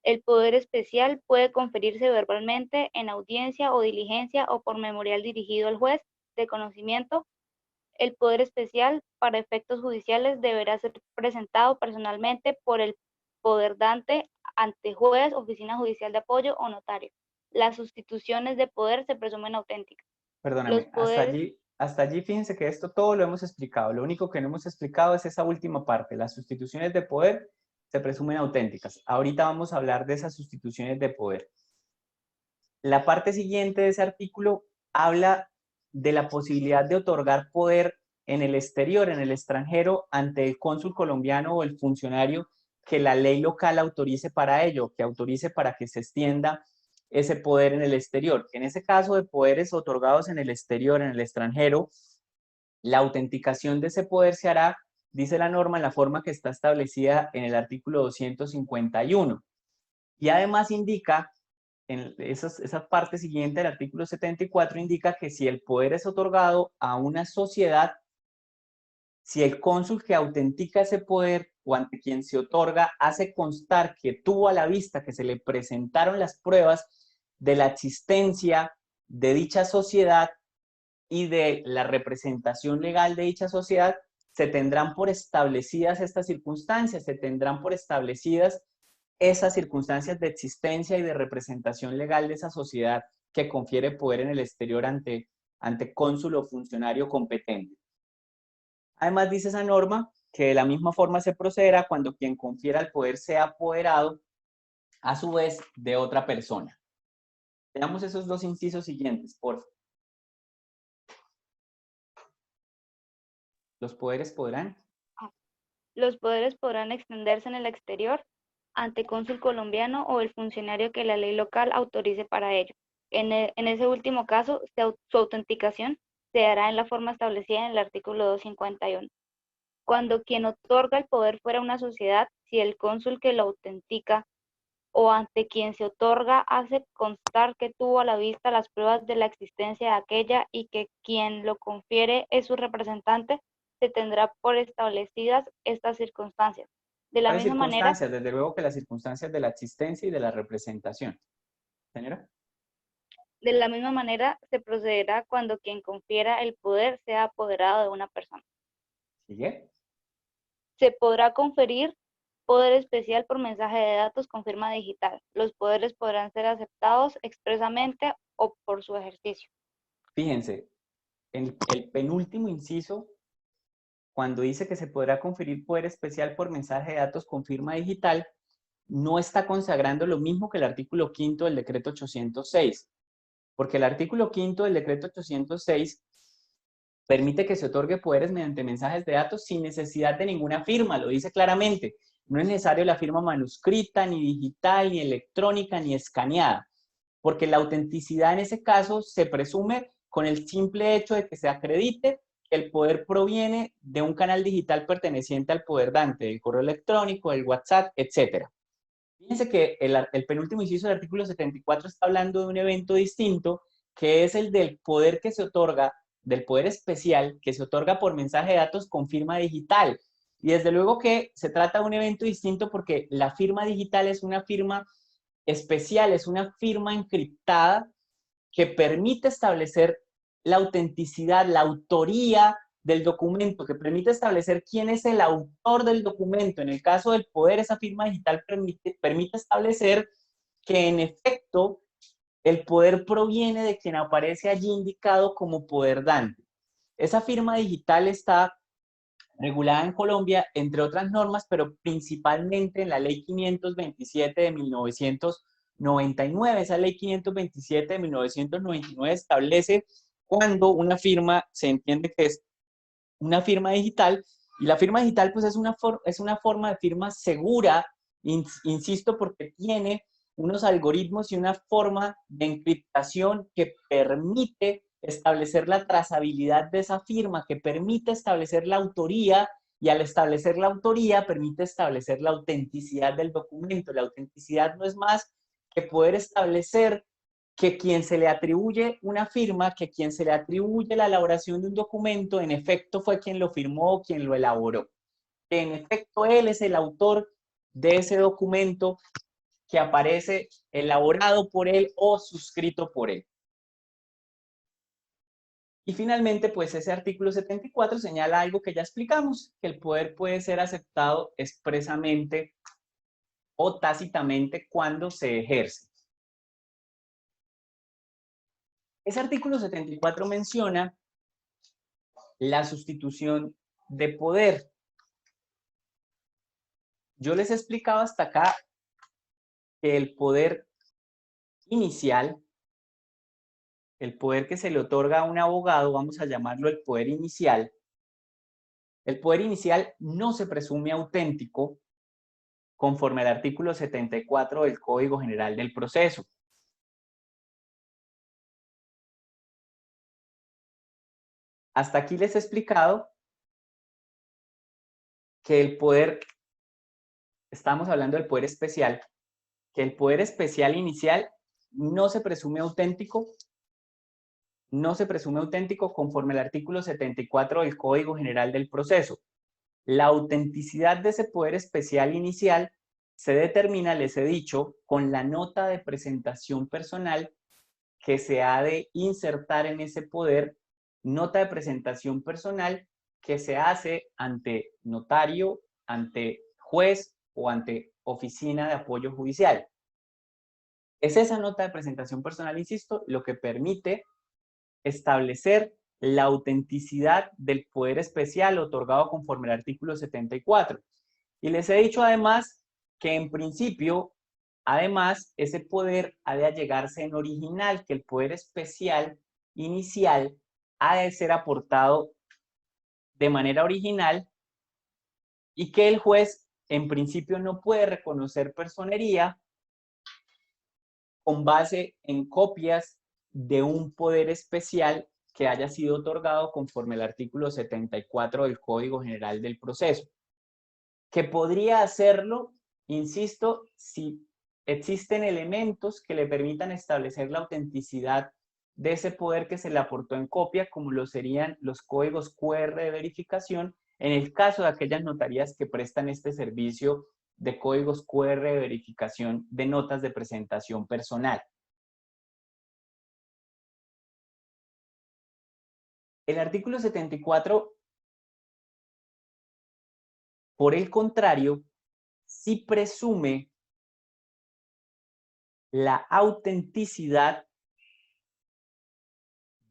El poder especial puede conferirse verbalmente en audiencia o diligencia o por memorial dirigido al juez de conocimiento. El poder especial para efectos judiciales deberá ser presentado personalmente por el poderdante ante juez, oficina judicial de apoyo o notario. Las sustituciones de poder se presumen auténticas. Los Perdóname, poderes, hasta allí fíjense que esto todo lo hemos explicado. Lo único que no hemos explicado es esa última parte. Las sustituciones de poder se presumen auténticas. Ahorita vamos a hablar de esas sustituciones de poder. La parte siguiente de ese artículo habla de la posibilidad de otorgar poder en el exterior, en el extranjero, ante el cónsul colombiano o el funcionario que la ley local autorice para ello, que autorice para que se extienda ese poder en el exterior. En ese caso de poderes otorgados en el exterior, en el extranjero, la autenticación de ese poder se hará, dice la norma, en la forma que está establecida en el artículo 251. Y además indica, en esa parte siguiente del artículo 74, indica que si el poder es otorgado a una sociedad, si el cónsul que autentica ese poder o ante quien se otorga hace constar que tuvo a la vista que se le presentaron las pruebas de la existencia de dicha sociedad y de la representación legal de dicha sociedad, se tendrán por establecidas estas circunstancias, se tendrán por establecidas esas circunstancias de existencia y de representación legal de esa sociedad que confiere poder en el exterior ante cónsul o funcionario competente. Además, dice esa norma que de la misma forma se procederá cuando quien confiera el poder sea apoderado, a su vez, de otra persona. Veamos esos dos incisos siguientes, por favor. Los poderes podrán extenderse en el exterior ante cónsul colombiano o el funcionario que la ley local autorice para ello. En ese último caso, su autenticación se hará en la forma establecida en el artículo 251. Cuando quien otorga el poder fuera una sociedad, si el cónsul que lo autentica o ante quien se otorga hace constar que tuvo a la vista las pruebas de la existencia de aquella y que quien lo confiere es su representante, se tendrá por establecidas estas circunstancias. De la ¿Cuáles misma manera, circunstancias? Desde luego que las circunstancias de la existencia y de la representación. Señora. de la misma manera se procederá cuando quien confiera el poder sea apoderado de una persona. ¿Sigue? Se podrá conferir poder especial por mensaje de datos con firma digital. Los poderes podrán ser aceptados expresamente o por su ejercicio. Fíjense, en el penúltimo inciso, cuando dice que se podrá conferir poder especial por mensaje de datos con firma digital, no está consagrando lo mismo que el artículo 5 del decreto 806, porque el artículo 5 del decreto 806 permite que se otorgue poderes mediante mensajes de datos sin necesidad de ninguna firma, lo dice claramente. No es necesario la firma manuscrita, ni digital, ni electrónica, ni escaneada, porque la autenticidad en ese caso se presume con el simple hecho de que se acredite que el poder proviene de un canal digital perteneciente al poder dante, del correo electrónico, del WhatsApp, etc. Fíjense que el penúltimo inciso del artículo 74 está hablando de un evento distinto, que es el del poder que se otorga, del poder especial que se otorga por mensaje de datos con firma digital. Y desde luego que se trata de un evento distinto porque la firma digital es una firma especial, es una firma encriptada que permite establecer la autenticidad, la autoría del documento, que permite establecer quién es el autor del documento. En el caso del poder, esa firma digital permite establecer que en efecto el poder proviene de quien aparece allí indicado como poder dante. Esa firma digital está regulada en Colombia, entre otras normas, pero principalmente en la Ley 527 de 1999. Esa Ley 527 de 1999 establece cuando una firma se entiende que es una firma digital, y la firma digital pues es una forma de firma segura, insisto, porque tiene unos algoritmos y una forma de encriptación que permite establecer la trazabilidad de esa firma, que permite establecer la autoría, y al establecer la autoría permite establecer la autenticidad del documento. La autenticidad no es más que poder establecer que quien se le atribuye una firma, que quien se le atribuye la elaboración de un documento, en efecto fue quien lo firmó o quien lo elaboró. Que en efecto él es el autor de ese documento que aparece elaborado por él o suscrito por él. Y finalmente, pues ese artículo 74 señala algo que ya explicamos, que el poder puede ser aceptado expresamente o tácitamente cuando se ejerce. Ese artículo 74 menciona la sustitución de poder. Yo les he explicado hasta acá que el poder inicial, el poder que se le otorga a un abogado, vamos a llamarlo el poder inicial no se presume auténtico conforme al artículo 74 del Código General del Proceso. Hasta aquí les he explicado que el poder, estamos hablando del poder especial, que el poder especial inicial no se presume auténtico no se presume auténtico conforme al artículo 74 del Código General del Proceso. La autenticidad de ese poder especial inicial se determina, les he dicho, con la nota de presentación personal que se ha de insertar en ese poder, nota de presentación personal que se hace ante notario, ante juez o ante oficina de apoyo judicial. Es esa nota de presentación personal, insisto, lo que permite establecer la autenticidad del poder especial otorgado conforme al artículo 74. Y les he dicho además que en principio, además, ese poder ha de allegarse en original, que el poder especial inicial ha de ser aportado de manera original y que el juez en principio no puede reconocer personería con base en copias de un poder especial que haya sido otorgado conforme al artículo 74 del Código General del Proceso. Que podría hacerlo, insisto, si existen elementos que le permitan establecer la autenticidad de ese poder que se le aportó en copia, como lo serían los códigos QR de verificación, en el caso de aquellas notarías que prestan este servicio de códigos QR de verificación de notas de presentación personal. El artículo 74, por el contrario, sí presume la autenticidad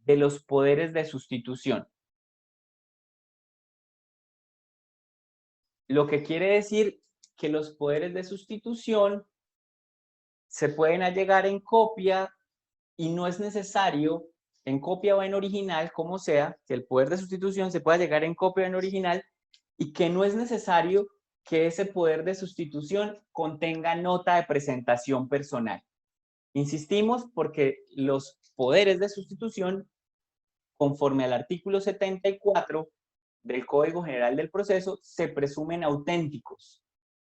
de los poderes de sustitución. Lo que quiere decir que los poderes de sustitución se pueden allegar en copia y no es necesario, en copia o en original, como sea, que el poder de sustitución se pueda allegar en copia o en original y que no es necesario que ese poder de sustitución contenga nota de presentación personal. Insistimos porque los poderes de sustitución, conforme al artículo 74 del Código General del Proceso, se presumen auténticos,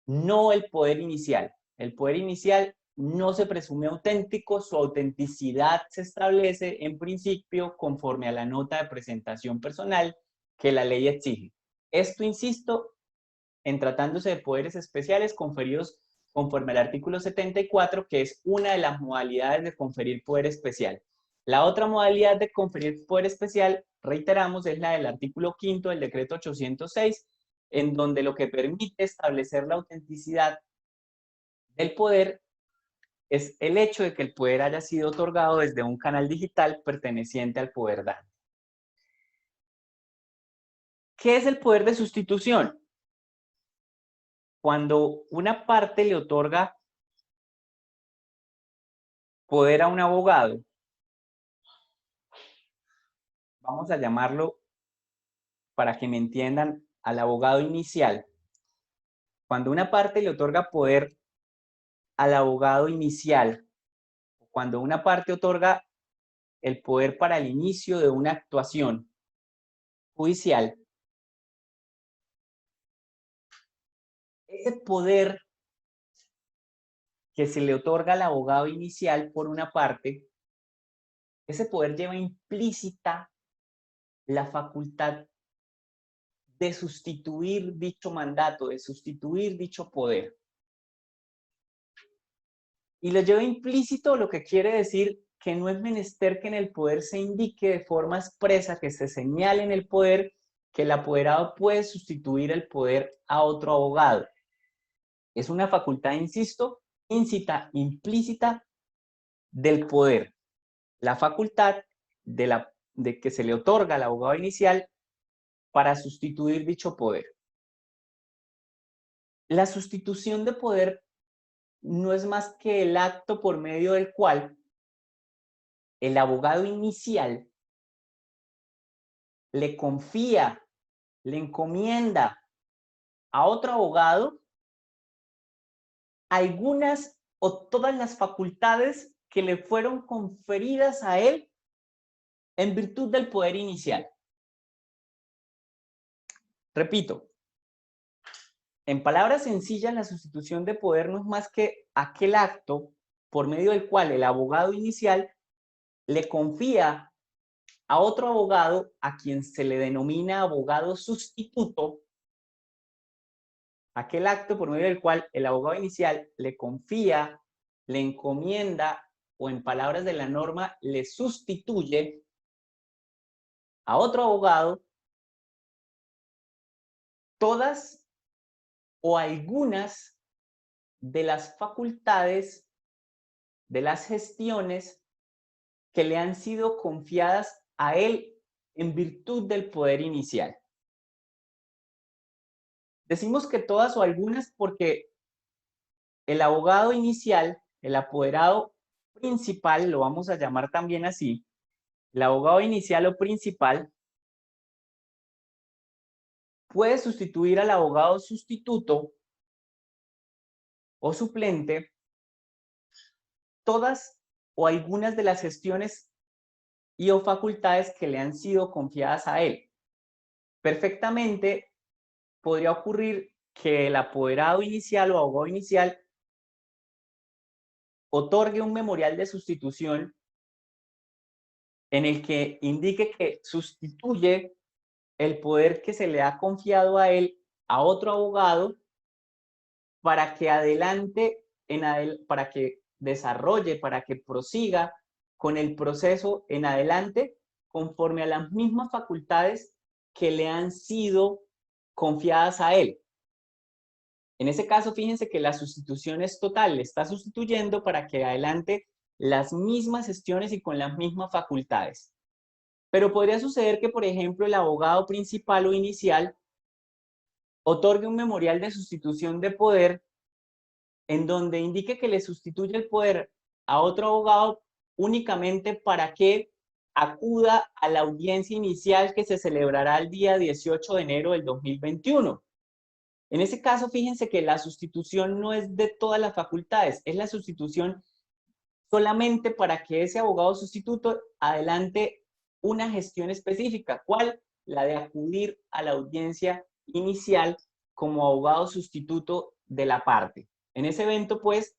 no el poder inicial. El poder inicial no se presume auténtico, su autenticidad se establece en principio conforme a la nota de presentación personal que la ley exige. Esto, insisto, en tratándose de poderes especiales conferidos conforme al artículo 74, que es una de las modalidades de conferir poder especial. La otra modalidad de conferir poder especial, reiteramos, es la del artículo 5 del decreto 806, en donde lo que permite establecer la autenticidad del poder es el hecho de que el poder haya sido otorgado desde un canal digital perteneciente al poder dante. ¿Qué es el poder de sustitución? Cuando una parte le otorga poder a un abogado, vamos a llamarlo, para que me entiendan, al abogado inicial. Cuando una parte le otorga poder al abogado inicial, cuando una parte otorga el poder para el inicio de una actuación judicial, ese poder que se le otorga al abogado inicial por una parte, ese poder lleva implícita la facultad de sustituir dicho mandato, de sustituir dicho poder. Y lo lleva implícito, lo que quiere decir que no es menester que en el poder se indique de forma expresa, que se señale en el poder que el apoderado puede sustituir el poder a otro abogado. Es una facultad, insisto, implícita del poder. La facultad de que se le otorga al abogado inicial para sustituir dicho poder. La sustitución de poder no es más que el acto por medio del cual el abogado inicial le confía, le encomienda a otro abogado algunas o todas las facultades que le fueron conferidas a él en virtud del poder inicial. Repito, en palabras sencillas, la sustitución de poder no es más que aquel acto por medio del cual el abogado inicial le confía a otro abogado a quien se le denomina abogado sustituto, aquel acto por medio del cual el abogado inicial le confía, le encomienda o en palabras de la norma le sustituye a otro abogado todas o algunas de las facultades, de las gestiones que le han sido confiadas a él en virtud del poder inicial. Decimos que todas o algunas porque el abogado inicial, el apoderado principal, lo vamos a llamar también así, el abogado inicial o principal puede sustituir al abogado sustituto o suplente todas o algunas de las gestiones y o facultades que le han sido confiadas a él. Perfectamente podría ocurrir que el apoderado inicial o abogado inicial otorgue un memorial de sustitución en el que indique que sustituye el poder que se le ha confiado a él a otro abogado para que adelante, para que desarrolle, para que prosiga con el proceso en adelante conforme a las mismas facultades que le han sido confiadas a él. En ese caso, fíjense que la sustitución es total, le está sustituyendo para que adelante las mismas gestiones y con las mismas facultades. Pero podría suceder que, por ejemplo, el abogado principal o inicial otorgue un memorial de sustitución de poder en donde indique que le sustituye el poder a otro abogado únicamente para que acuda a la audiencia inicial que se celebrará el día 18 de enero del 2021. En ese caso, fíjense que la sustitución no es de todas las facultades, es la sustitución solamente para que ese abogado sustituto adelante una gestión específica. ¿Cuál? La de acudir a la audiencia inicial como abogado sustituto de la parte. En ese evento, pues,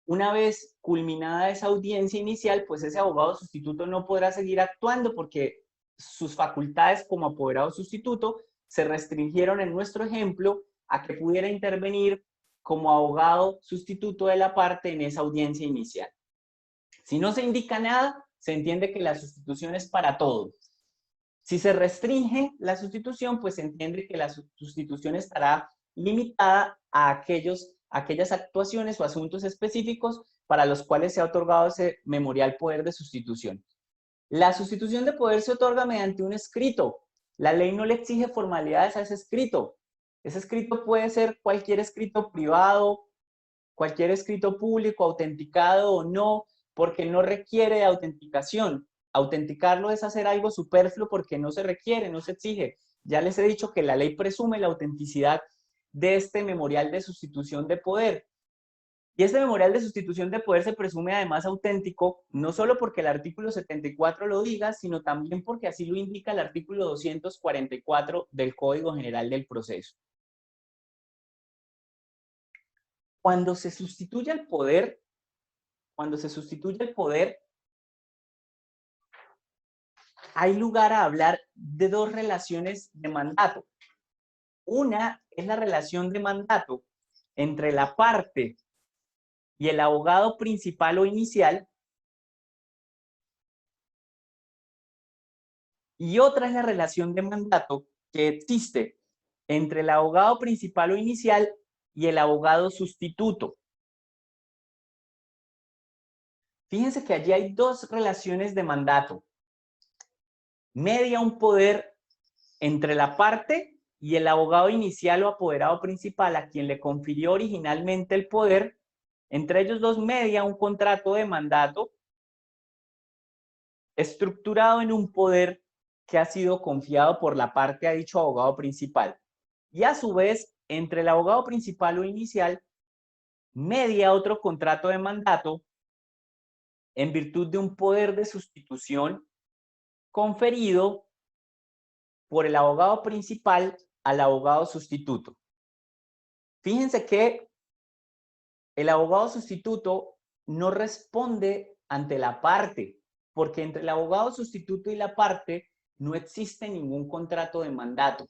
una vez culminada esa audiencia inicial, pues ese abogado sustituto no podrá seguir actuando porque sus facultades como apoderado sustituto se restringieron en nuestro ejemplo a que pudiera intervenir como abogado sustituto de la parte en esa audiencia inicial. Si no se indica nada, se entiende que la sustitución es para todos. Si se restringe la sustitución, pues se entiende que la sustitución estará limitada a aquellas actuaciones o asuntos específicos para los cuales se ha otorgado ese memorial poder de sustitución. La sustitución de poder se otorga mediante un escrito. La ley no le exige formalidades a ese escrito. Ese escrito puede ser cualquier escrito privado, cualquier escrito público, autenticado o no, porque no requiere de autenticación. Autenticarlo es hacer algo superfluo porque no se requiere, no se exige. Ya les he dicho que la ley presume la autenticidad de este memorial de sustitución de poder. Y este memorial de sustitución de poder se presume además auténtico, no solo porque el artículo 74 lo diga, sino también porque así lo indica el artículo 244 del Código General del Proceso. Cuando se sustituye el poder, hay lugar a hablar de dos relaciones de mandato. Una es la relación de mandato entre la parte y el abogado principal o inicial, y otra es la relación de mandato que existe entre el abogado principal o inicial y el abogado sustituto. Fíjense que allí hay dos relaciones de mandato. Media un poder entre la parte y el abogado inicial o apoderado principal a quien le confirió originalmente el poder. Entre ellos dos media un contrato de mandato estructurado en un poder que ha sido confiado por la parte a dicho abogado principal. Y a su vez, entre el abogado principal o inicial, media otro contrato de mandato en virtud de un poder de sustitución conferido por el abogado principal al abogado sustituto. Fíjense que el abogado sustituto no responde ante la parte, Porque entre el abogado sustituto y la parte no existe ningún contrato de mandato.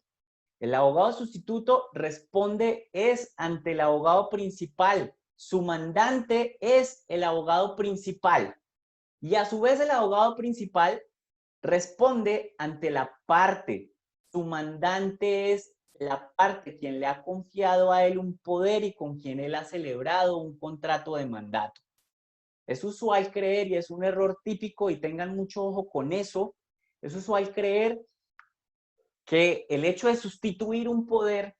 El abogado sustituto responde es ante el abogado principal. Su mandante es el abogado principal. Y a su vez el abogado principal responde ante la parte. Su mandante es la parte quien le ha confiado a él un poder y con quien él ha celebrado un contrato de mandato. Es usual creer, y es un error típico, y tengan mucho ojo con eso, es usual creer que el hecho de sustituir un poder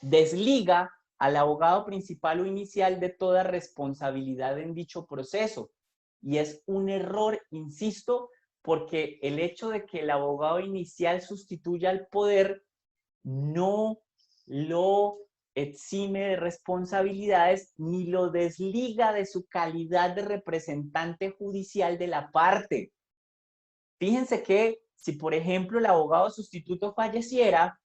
desliga al abogado principal o inicial de toda responsabilidad en dicho proceso. Y es un error, insisto, porque el hecho de que el abogado inicial sustituya al poder no lo exime de responsabilidades ni lo desliga de su calidad de representante judicial de la parte. Fíjense que si, por ejemplo, el abogado sustituto falleciera,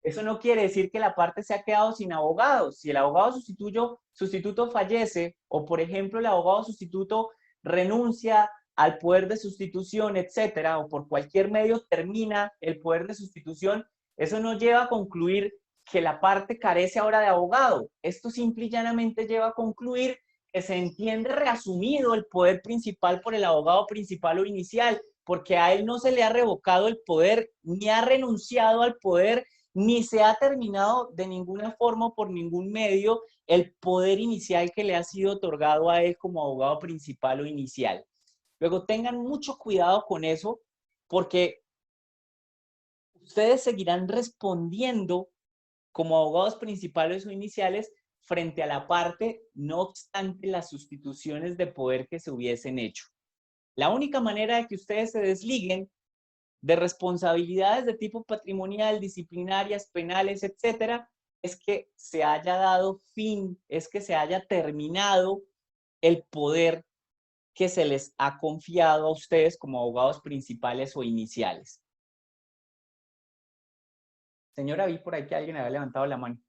eso no quiere decir que la parte se ha quedado sin abogados. Si el abogado sustituto fallece, o por ejemplo el abogado sustituto renuncia al poder de sustitución, etcétera, o por cualquier medio termina el poder de sustitución, eso no lleva a concluir que la parte carece ahora de abogado. Esto simple y llanamente lleva a concluir que se entiende reasumido el poder principal por el abogado principal o inicial, porque a él no se le ha revocado el poder, ni ha renunciado al poder, ni se ha terminado de ninguna forma o por ningún medio el poder inicial que le ha sido otorgado a él como abogado principal o inicial. Luego tengan mucho cuidado con eso, porque ustedes seguirán respondiendo como abogados principales o iniciales frente a la parte, no obstante las sustituciones de poder que se hubiesen hecho. La única manera de que ustedes se desliguen de responsabilidades de tipo patrimonial, disciplinarias, penales, etcétera, es que se haya dado fin, es que se haya terminado el poder que se les ha confiado a ustedes como abogados principales o iniciales. Señora, vi por ahí que alguien había levantado la mano.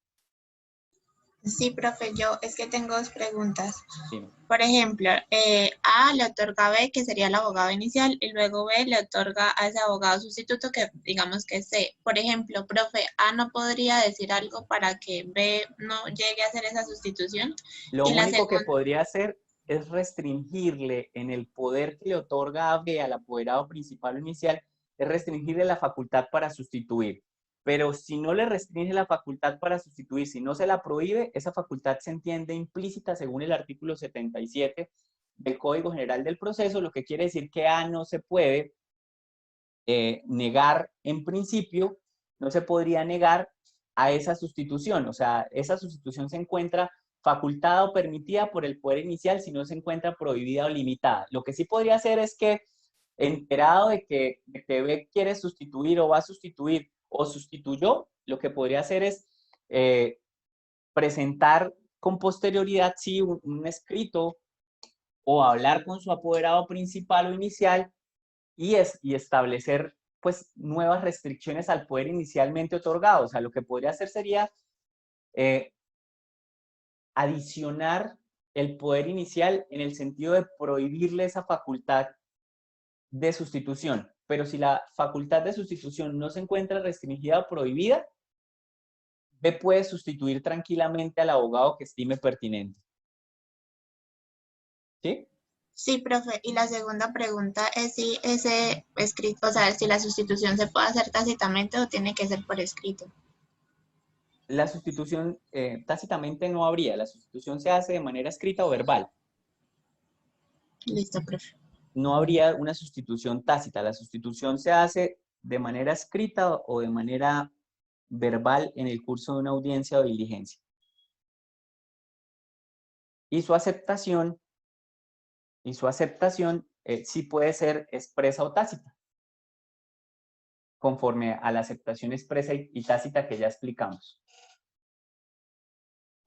Sí, profe, yo es que tengo dos preguntas. Sí. Por ejemplo, A le otorga a B, que sería el abogado inicial, y luego B le otorga a ese abogado sustituto, que digamos que es C. Por ejemplo, profe, A no podría decir algo para que B no llegue a hacer esa sustitución. Lo Y la único que segunda, podría hacer es restringirle en el poder que le otorga a B al apoderado principal o inicial, es restringirle la facultad para sustituir. Pero si no le restringe la facultad para sustituir, si no se la prohíbe, esa facultad se entiende implícita según el artículo 77 del Código General del Proceso, lo que quiere decir que A no se puede negar en principio, no se podría negar a esa sustitución. O sea, esa sustitución se encuentra facultada o permitida por el poder inicial si no se encuentra prohibida o limitada. Lo que sí podría hacer es que, enterado de que B quiere sustituir o va a sustituir o sustituyó, lo que podría hacer es presentar con posterioridad, sí, un escrito o hablar con su apoderado principal o inicial y establecer pues nuevas restricciones al poder inicialmente otorgado. O sea, lo que podría hacer sería adicionar el poder inicial en el sentido de prohibirle esa facultad de sustitución. Pero si la facultad de sustitución no se encuentra restringida o prohibida, B puede sustituir tranquilamente al abogado que estime pertinente. ¿Sí? sí, profe, y la segunda pregunta es si ese escrito, o sea, si la sustitución se puede hacer tácitamente o tiene que ser por escrito. La sustitución tácitamente no habría. La sustitución se hace de manera escrita o verbal. Listo, profe. No habría una sustitución tácita. La sustitución se hace de manera escrita o de manera verbal en el curso de una audiencia o diligencia. Y su aceptación sí puede ser expresa o tácita, conforme a la aceptación expresa y tácita que ya explicamos.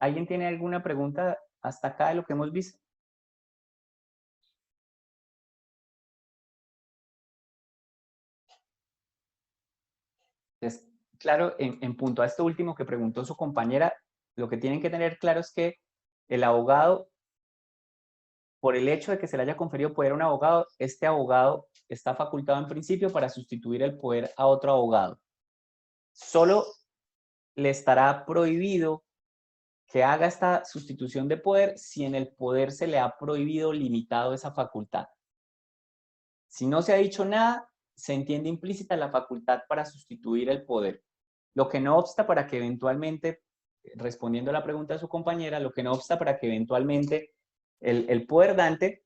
¿Alguien tiene alguna pregunta hasta acá de lo que hemos visto? Entonces, claro, en punto a esto último que preguntó su compañera, lo que tienen que tener claro es que el abogado por el hecho de que se le haya conferido poder a un abogado, este abogado está facultado en principio para sustituir el poder a otro abogado. Solo le estará prohibido que haga esta sustitución de poder si en el poder se le ha prohibido o limitado esa facultad. Si no se ha dicho nada, se entiende implícita la facultad para sustituir el poder. Lo que no obsta para que eventualmente, respondiendo a la pregunta de su compañera, lo que no obsta para que eventualmente el poder dante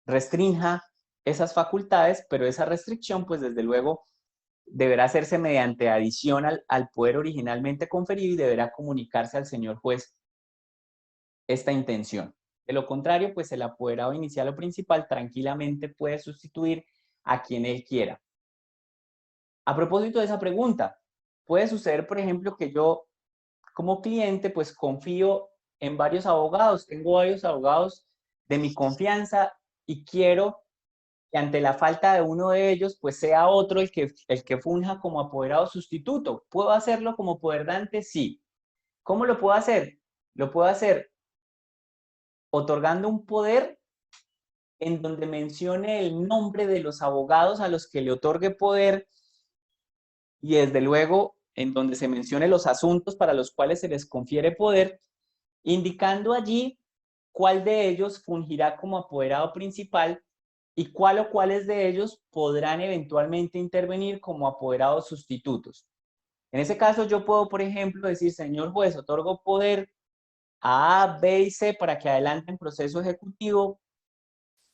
restrinja esas facultades, pero esa restricción, pues desde luego, deberá hacerse mediante adición al poder originalmente conferido y deberá comunicarse al señor juez esta intención. De lo contrario, pues el apoderado inicial o principal tranquilamente puede sustituir a quien él quiera. A propósito de esa pregunta, puede suceder, por ejemplo, que yo como cliente pues confío en varios abogados, tengo varios abogados de mi confianza y quiero que ante la falta de uno de ellos pues sea otro el que funja como apoderado sustituto. ¿Puedo hacerlo como poderdante? Sí. ¿Cómo lo puedo hacer? Lo puedo hacer otorgando un poder en donde mencione el nombre de los abogados a los que le otorgue poder y desde luego en donde se mencione los asuntos para los cuales se les confiere poder, indicando allí cuál de ellos fungirá como apoderado principal y cuál o cuáles de ellos podrán eventualmente intervenir como apoderados sustitutos. En ese caso yo puedo, por ejemplo, decir, señor juez, otorgo poder a A, B y C para que adelanten proceso ejecutivo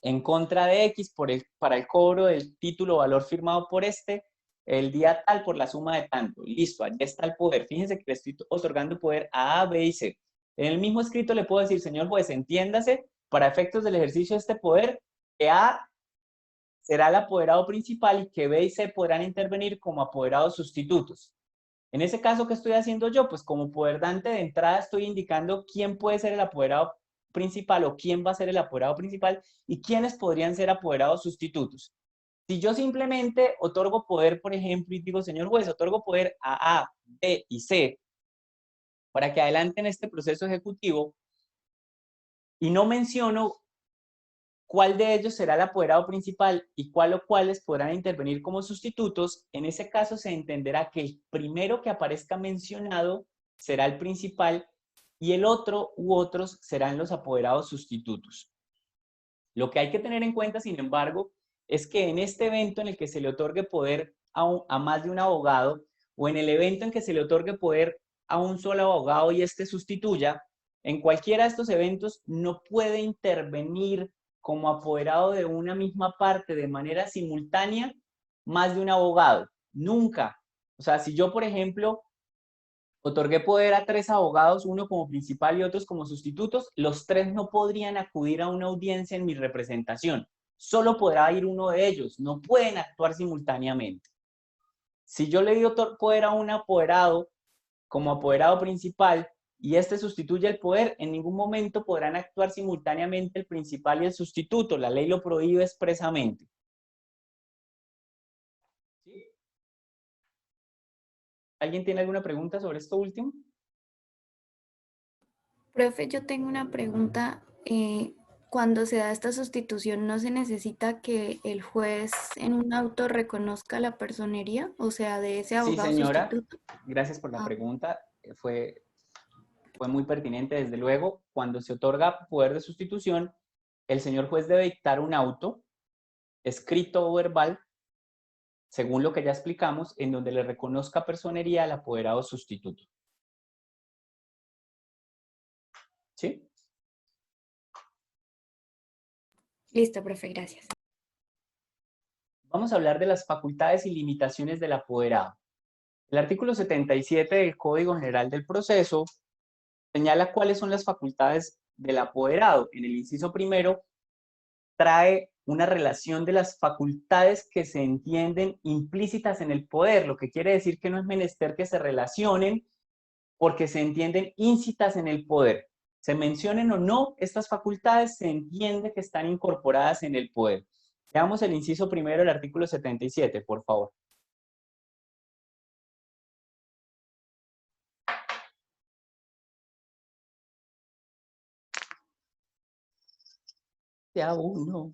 en contra de X para el cobro del título o valor firmado por este el día tal por la suma de tanto. Listo, allí está el poder. Fíjense que le estoy otorgando poder a A, B y C. En el mismo escrito le puedo decir, señor juez, entiéndase, para efectos del ejercicio de este poder, que A será el apoderado principal y que B y C podrán intervenir como apoderados sustitutos. En ese caso, ¿qué estoy haciendo yo? Pues como poderdante de entrada estoy indicando quién puede ser el apoderado principal o quién va a ser el apoderado principal y quiénes podrían ser apoderados sustitutos. Si yo simplemente otorgo poder, por ejemplo, y digo, señor juez, otorgo poder a B y C para que adelanten este proceso ejecutivo y no menciono cuál de ellos será el apoderado principal y cuál o cuáles podrán intervenir como sustitutos, en ese caso se entenderá que el primero que aparezca mencionado será el principal y el otro u otros serán los apoderados sustitutos. Lo que hay que tener en cuenta, sin embargo, es que en este evento en el que se le otorgue poder a más de un abogado o en el evento en que se le otorgue poder a un solo abogado y este sustituya, en cualquiera de estos eventos no puede intervenir como apoderado de una misma parte de manera simultánea más de un abogado. Nunca. O sea, si yo, por ejemplo, otorgué poder a 3 abogados, uno como principal y otros como sustitutos, los 3 no podrían acudir a una audiencia en mi representación. Solo podrá ir uno de ellos, no pueden actuar simultáneamente. Si yo le di poder a un apoderado como apoderado principal y este sustituye el poder, en ningún momento podrán actuar simultáneamente el principal y el sustituto. La ley lo prohíbe expresamente. ¿Sí? ¿Alguien tiene alguna pregunta sobre esto último? Profe, yo tengo una pregunta. Cuando se da esta sustitución, ¿no se necesita que el juez en un auto reconozca la personería, o sea, de ese Sí, abogado señora. sustituto? Gracias por la Ah, pregunta. Fue muy pertinente, desde luego. Cuando se otorga poder de sustitución, el señor juez debe dictar un auto, escrito o verbal, según lo que ya explicamos, en donde le reconozca personería al apoderado sustituto. ¿Sí? listo, profe, gracias. Vamos a hablar de las facultades y limitaciones del apoderado. El artículo 77 del Código General del Proceso señala cuáles son las facultades del apoderado. En el inciso primero trae una relación de las facultades que se entienden implícitas en el poder, lo que quiere decir que no es menester que se relacionen porque se entienden íncitas en el poder. Se mencionen o no, estas facultades se entiende que están incorporadas en el poder. Veamos el inciso primero del artículo 77, por favor. Ya uno.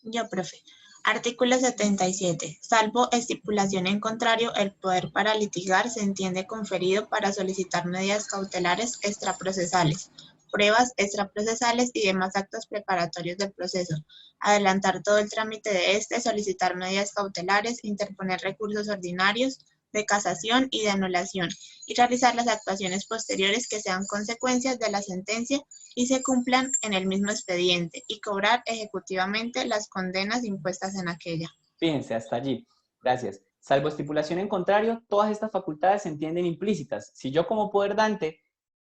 Yo, profe. Artículo 77. Salvo estipulación en contrario, el poder para litigar se entiende conferido para solicitar medidas cautelares extraprocesales, pruebas extraprocesales y demás actos preparatorios del proceso, adelantar todo el trámite de este, solicitar medidas cautelares, interponer recursos ordinarios de casación y de anulación, y realizar las actuaciones posteriores que sean consecuencias de la sentencia y se cumplan en el mismo expediente, y cobrar ejecutivamente las condenas impuestas en aquella. Fíjense, hasta allí. Gracias. Salvo estipulación en contrario, todas estas facultades se entienden implícitas. Si yo como poder dante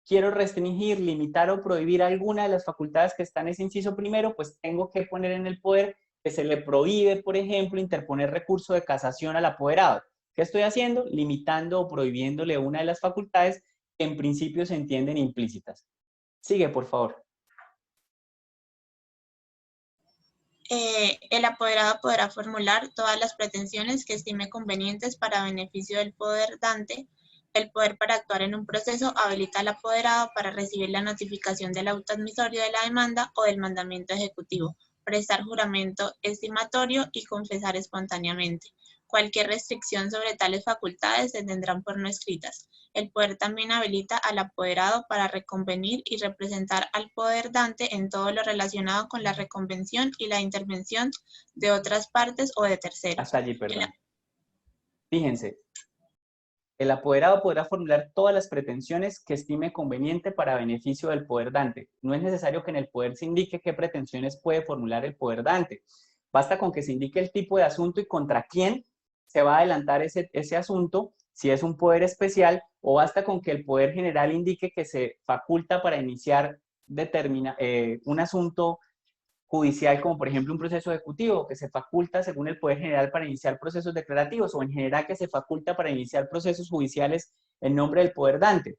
quiero restringir, limitar o prohibir alguna de las facultades que están en ese inciso primero, pues tengo que poner en el poder que se le prohíbe, por ejemplo, interponer recurso de casación al apoderado. ¿Qué estoy haciendo? Limitando o prohibiéndole una de las facultades que en principio se entienden implícitas. Sigue, por favor. El apoderado podrá formular todas las pretensiones que estime convenientes para beneficio del poder dante. El poder para actuar en un proceso habilita al apoderado para recibir la notificación del auto admisorio de la demanda o del mandamiento ejecutivo, prestar juramento estimatorio y confesar espontáneamente. Cualquier restricción sobre tales facultades se tendrán por no escritas. El poder también habilita al apoderado para reconvenir y representar al poder dante en todo lo relacionado con la reconvención y la intervención de otras partes o de terceros. Hasta allí, perdón. Fíjense, el apoderado podrá formular todas las pretensiones que estime conveniente para beneficio del poder dante. No es necesario que en el poder se indique qué pretensiones puede formular el poder dante. Basta con que se indique el tipo de asunto y contra quién se va a adelantar ese asunto, si es un poder especial, o basta con que el poder general indique que se faculta para iniciar un asunto judicial, como por ejemplo un proceso ejecutivo, que se faculta según el Poder General para iniciar procesos declarativos, o en general que se faculta para iniciar procesos judiciales en nombre del poder dante.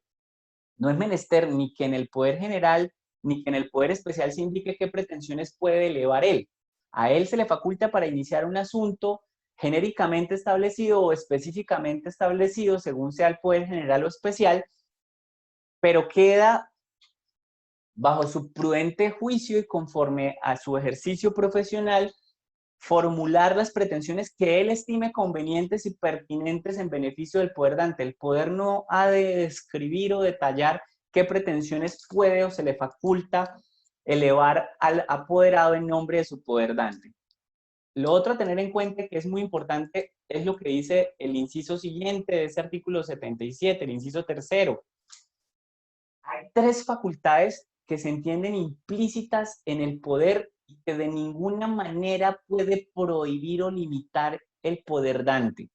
No es menester ni que en el Poder General ni que en el Poder Especial se indique qué pretensiones puede elevar él. A él se le faculta para iniciar un asunto genéricamente establecido o específicamente establecido según sea el Poder General o Especial, pero queda bajo su prudente juicio y conforme a su ejercicio profesional, formular las pretensiones que él estime convenientes y pertinentes en beneficio del poder dante. El poder no ha de describir o detallar qué pretensiones puede o se le faculta elevar al apoderado en nombre de su poder dante. Lo otro a tener en cuenta que es muy importante es lo que dice el inciso siguiente de ese artículo 77, el inciso tercero. Hay tres facultades que se entienden implícitas en el poder y que de ninguna manera puede prohibir o limitar el poder dante.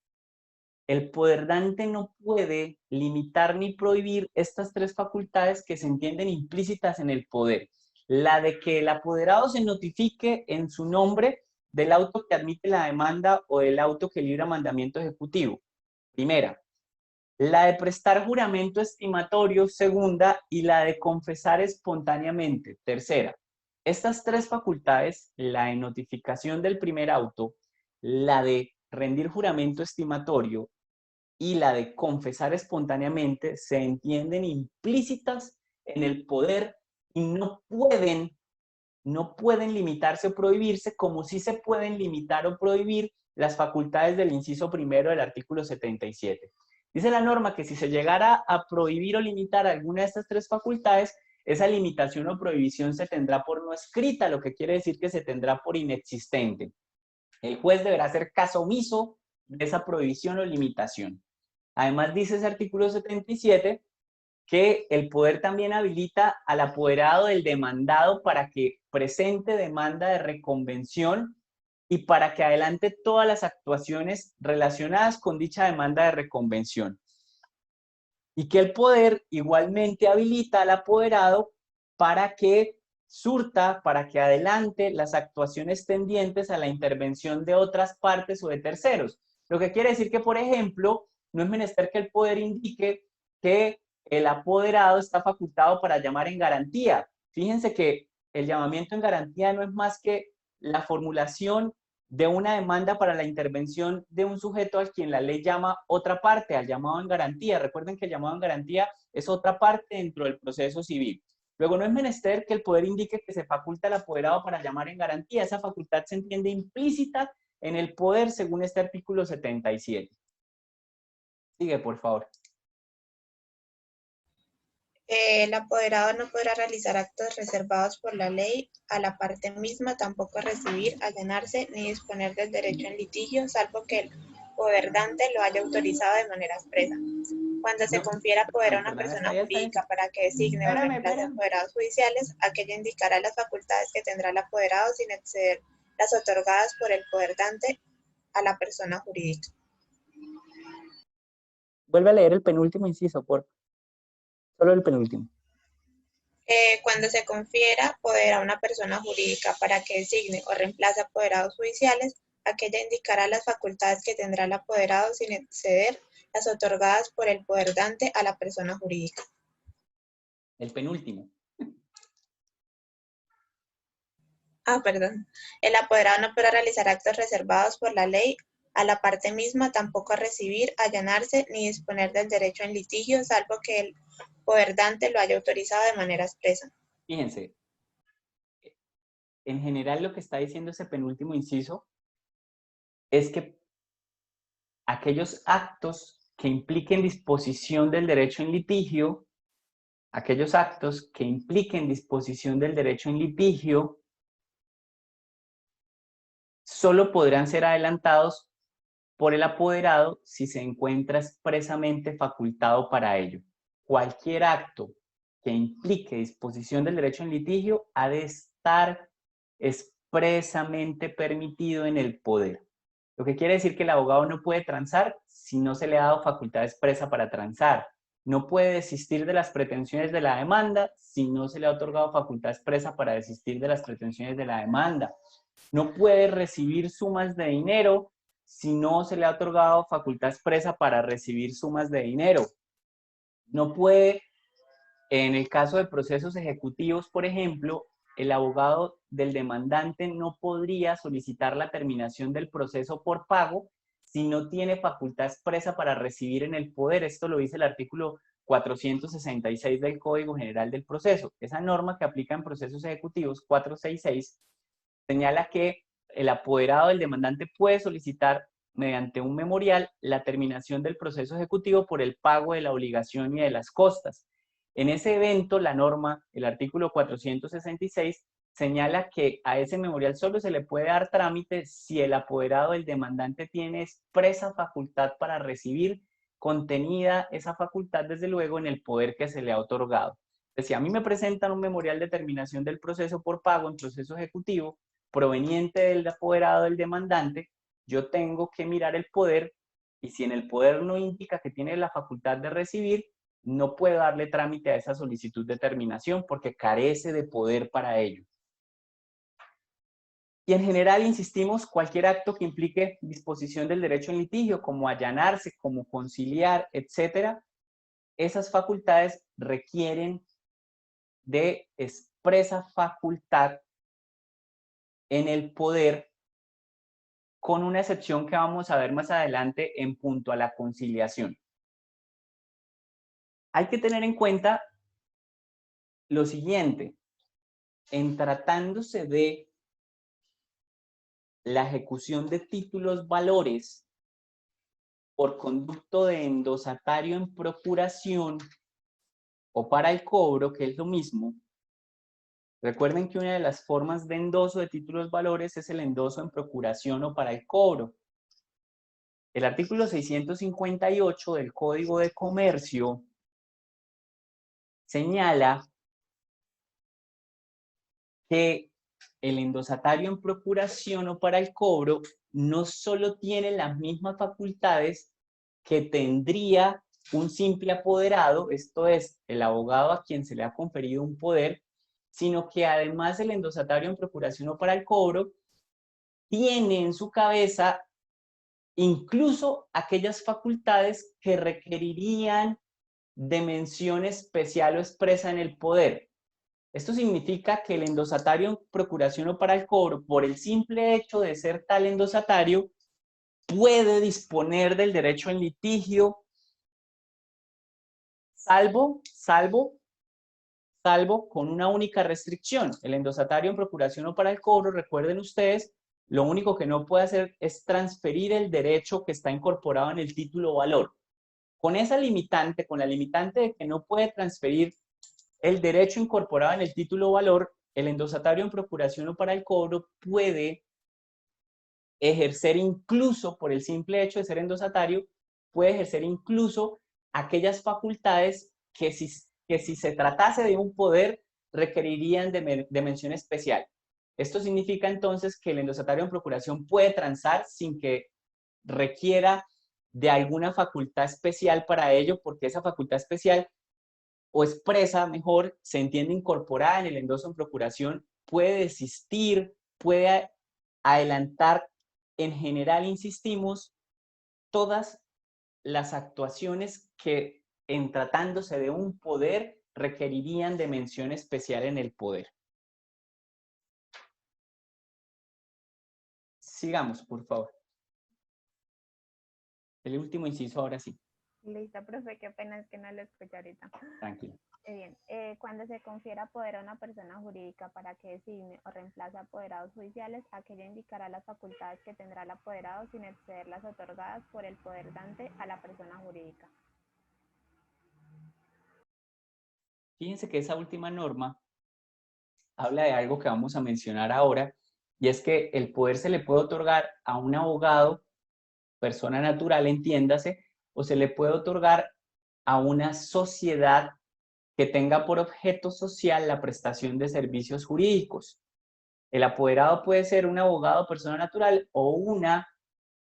El poder dante no puede limitar ni prohibir estas tres facultades que se entienden implícitas en el poder. La de que el apoderado se notifique en su nombre del auto que admite la demanda o del auto que libra mandamiento ejecutivo. Primera. La de prestar juramento estimatorio, segunda, y la de confesar espontáneamente, tercera. Estas tres facultades, la de notificación del primer auto, la de rendir juramento estimatorio y la de confesar espontáneamente, se entienden implícitas en el poder y no pueden limitarse o prohibirse, como sí se pueden limitar o prohibir las facultades del inciso primero del artículo 77. Dice la norma que si se llegara a prohibir o limitar alguna de estas tres facultades, esa limitación o prohibición se tendrá por no escrita, lo que quiere decir que se tendrá por inexistente. El juez deberá hacer caso omiso de esa prohibición o limitación. Además, dice ese artículo 77 que el poder también habilita al apoderado del demandado para que presente demanda de reconvención y para que adelante todas las actuaciones relacionadas con dicha demanda de reconvención. Y que el poder igualmente habilita al apoderado para que surta, para que adelante las actuaciones tendientes a la intervención de otras partes o de terceros. Lo que quiere decir que, por ejemplo, no es menester que el poder indique que el apoderado está facultado para llamar en garantía. Fíjense que el llamamiento en garantía no es más que la formulación de una demanda para la intervención de un sujeto al quien la ley llama otra parte, al llamado en garantía. Recuerden que el llamado en garantía es otra parte dentro del proceso civil. Luego, no es menester que el poder indique que se faculta al apoderado para llamar en garantía. Esa facultad se entiende implícita en el poder según este artículo 77. Sigue, por favor. El apoderado no podrá realizar actos reservados por la ley a la parte misma, tampoco recibir, allanarse ni disponer del derecho en litigio, salvo que el poderdante lo haya autorizado de manera expresa. Cuando se confiera poder a una persona jurídica para que designe o reemplace apoderados judiciales, aquella indicará las facultades que tendrá el apoderado sin exceder las otorgadas por el poderdante a la persona jurídica. Vuelve a leer el penúltimo inciso, por favor. Solo el penúltimo. Cuando se confiera poder a una persona jurídica para que designe o reemplace apoderados judiciales, aquella indicará las facultades que tendrá el apoderado sin exceder las otorgadas por el poderdante a la persona jurídica. El penúltimo. Perdón. El apoderado no podrá realizar actos reservados por la ley a la parte misma, tampoco recibir, allanarse ni disponer del derecho en litigio, salvo que el poderdante lo haya autorizado de manera expresa. Fíjense, en general lo que está diciendo ese penúltimo inciso es que aquellos actos que impliquen disposición del derecho en litigio, solo podrán ser adelantados por el apoderado si se encuentra expresamente facultado para ello. Cualquier acto que implique disposición del derecho en litigio ha de estar expresamente permitido en el poder. Lo que quiere decir que el abogado no puede transar si no se le ha dado facultad expresa para transar. No puede desistir de las pretensiones de la demanda si no se le ha otorgado facultad expresa para desistir de las pretensiones de la demanda. No puede recibir sumas de dinero si no se le ha otorgado facultad expresa para recibir sumas de dinero. No puede, en el caso de procesos ejecutivos, por ejemplo, el abogado del demandante no podría solicitar la terminación del proceso por pago si no tiene facultad expresa para recibir en el poder. Esto lo dice el artículo 466 del Código General del Proceso. Esa norma que aplica en procesos ejecutivos, 466, señala que el apoderado del demandante puede solicitar mediante un memorial la terminación del proceso ejecutivo por el pago de la obligación y de las costas. En ese evento, la norma, el artículo 466, señala que a ese memorial solo se le puede dar trámite si el apoderado del demandante tiene expresa facultad para recibir, contenida esa facultad, desde luego, en el poder que se le ha otorgado. Entonces, si a mí me presentan un memorial de terminación del proceso por pago en proceso ejecutivo, proveniente del apoderado del demandante, yo tengo que mirar el poder, y si en el poder no indica que tiene la facultad de recibir, no puedo darle trámite a esa solicitud de terminación porque carece de poder para ello. Y en general, insistimos, cualquier acto que implique disposición del derecho en litigio, como allanarse, como conciliar, etc., esas facultades requieren de expresa facultad en el poder, con una excepción que vamos a ver más adelante en punto a la conciliación. Hay que tener en cuenta lo siguiente: en tratándose de la ejecución de títulos valores por conducto de endosatario en procuración o para el cobro, que es lo mismo, recuerden que una de las formas de endoso de títulos valores es el endoso en procuración o para el cobro. El artículo 658 del Código de Comercio señala que el endosatario en procuración o para el cobro no solo tiene las mismas facultades que tendría un simple apoderado, esto es, el abogado a quien se le ha conferido un poder, sino que además el endosatario en procuración o para el cobro tiene en su cabeza incluso aquellas facultades que requerirían de mención especial o expresa en el poder. Esto significa que el endosatario en procuración o para el cobro, por el simple hecho de ser tal endosatario, puede disponer del derecho en litigio, salvo salvo con una única restricción. El endosatario en procuración o para el cobro, recuerden ustedes, lo único que no puede hacer es transferir el derecho que está incorporado en el título o valor. Con esa limitante, con la limitante de que no puede transferir el derecho incorporado en el título o valor, el endosatario en procuración o para el cobro puede ejercer incluso, por el simple hecho de ser endosatario, puede ejercer incluso aquellas facultades que si se tratase de un poder requerirían de mención especial. Esto significa entonces que el endosatario en procuración puede transar sin que requiera de alguna facultad especial para ello, porque esa facultad especial o expresa, mejor, se entiende incorporada en el endoso en procuración, puede desistir, puede adelantar, en general, insistimos, todas las actuaciones que en tratándose de un poder requerirían de mención especial en el poder. Sigamos, por favor. El último inciso ahora sí. Listo, profe, qué pena es que no lo escuché ahorita. Tranquilo. Bien, cuando se confiera poder a una persona jurídica para que designe o reemplace apoderados judiciales, aquella indicará las facultades que tendrá el apoderado sin exceder las otorgadas por el poder dante a la persona jurídica. Fíjense que esa última norma habla de algo que vamos a mencionar ahora, y es que el poder se le puede otorgar a un abogado, persona natural, entiéndase, o se le puede otorgar a una sociedad que tenga por objeto social la prestación de servicios jurídicos. El apoderado puede ser un abogado, persona natural, o una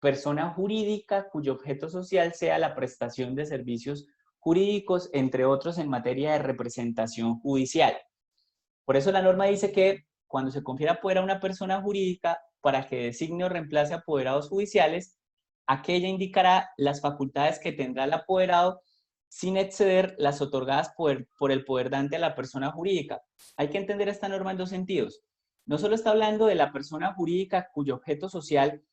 persona jurídica cuyo objeto social sea la prestación de servicios jurídicos, entre otros en materia de representación judicial. Por eso la norma dice que cuando se confiera poder a una persona jurídica para que designe o reemplace apoderados judiciales, aquella indicará las facultades que tendrá el apoderado sin exceder las otorgadas por el poder dante a la persona jurídica. Hay que entender esta norma en dos sentidos. No solo está hablando de la persona jurídica cuyo objeto social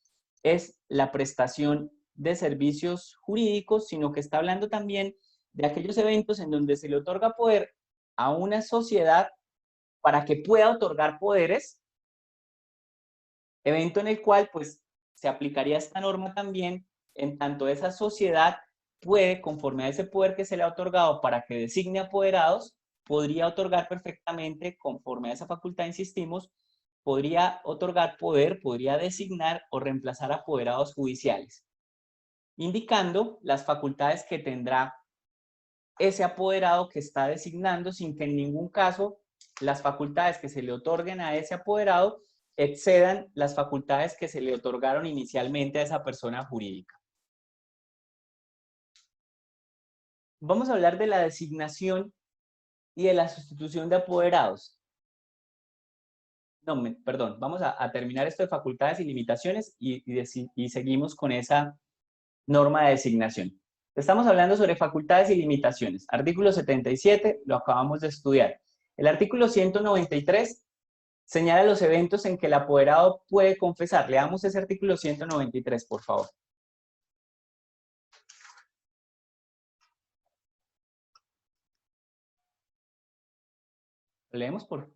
es la prestación de servicios jurídicos, sino que está hablando también de aquellos eventos en donde se le otorga poder a una sociedad para que pueda otorgar poderes, evento en el cual pues se aplicaría esta norma también en tanto esa sociedad puede, conforme a ese poder que se le ha otorgado para que designe apoderados, podría otorgar perfectamente, conforme a esa facultad, insistimos, podría otorgar poder, podría designar o reemplazar apoderados judiciales, indicando las facultades que tendrá ese apoderado que está designando sin que en ningún caso las facultades que se le otorguen a ese apoderado excedan las facultades que se le otorgaron inicialmente a esa persona jurídica. Vamos a hablar de la designación y de la sustitución de apoderados. No, perdón, vamos a terminar esto de facultades y limitaciones y seguimos con esa norma de designación. Estamos hablando sobre facultades y limitaciones. Artículo 77, lo acabamos de estudiar. El artículo 193 señala los eventos en que el apoderado puede confesar. Leamos ese artículo 193, por favor. ¿Lo leemos, por favor?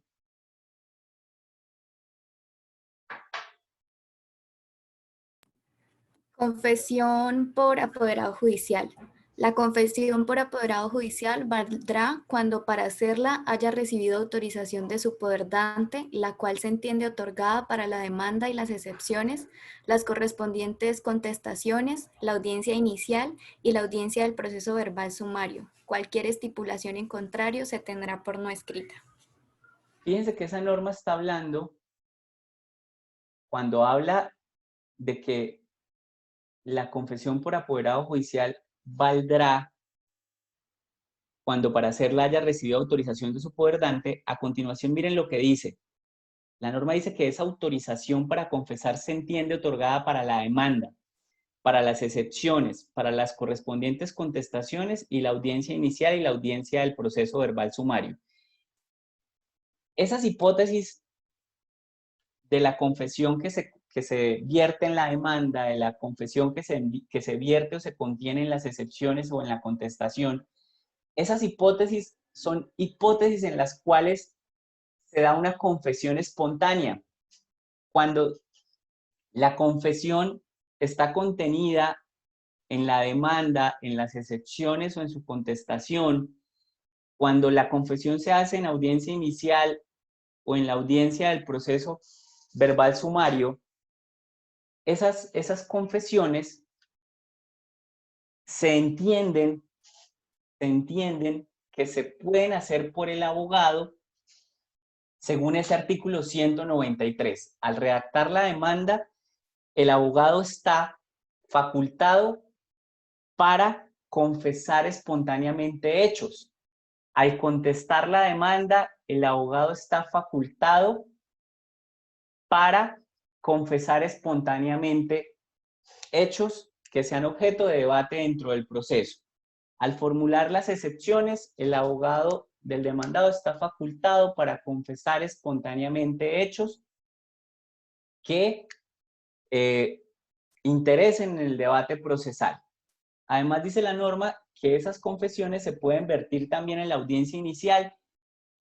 Confesión por apoderado judicial. La confesión por apoderado judicial valdrá cuando para hacerla haya recibido autorización de su poder dante, la cual se entiende otorgada para la demanda y las excepciones, las correspondientes contestaciones, la audiencia inicial y la audiencia del proceso verbal sumario. Cualquier estipulación en contrario se tendrá por no escrita. Fíjense que esa norma está hablando, cuando habla de que la confesión por apoderado judicial valdrá cuando para hacerla haya recibido autorización de su poder dante. A continuación, miren lo que dice. La norma dice que esa autorización para confesar se entiende otorgada para la demanda, para las excepciones, para las correspondientes contestaciones y la audiencia inicial y la audiencia del proceso verbal sumario. Esas hipótesis de la confesión que se vierte en la demanda, de la confesión que se vierte o se contiene en las excepciones o en la contestación, esas hipótesis son hipótesis en las cuales se da una confesión espontánea. Cuando la confesión está contenida en la demanda, en las excepciones o en su contestación, cuando la confesión se hace en audiencia inicial o en la audiencia del proceso verbal sumario, esas confesiones se entienden que se pueden hacer por el abogado según ese artículo 193. Al redactar la demanda, el abogado está facultado para confesar espontáneamente hechos. Al contestar la demanda, el abogado está facultado para confesar espontáneamente hechos que sean objeto de debate dentro del proceso. Al formular las excepciones, el abogado del demandado está facultado para confesar espontáneamente hechos que interesen en el debate procesal. Además, dice la norma que esas confesiones se pueden vertir también en la audiencia inicial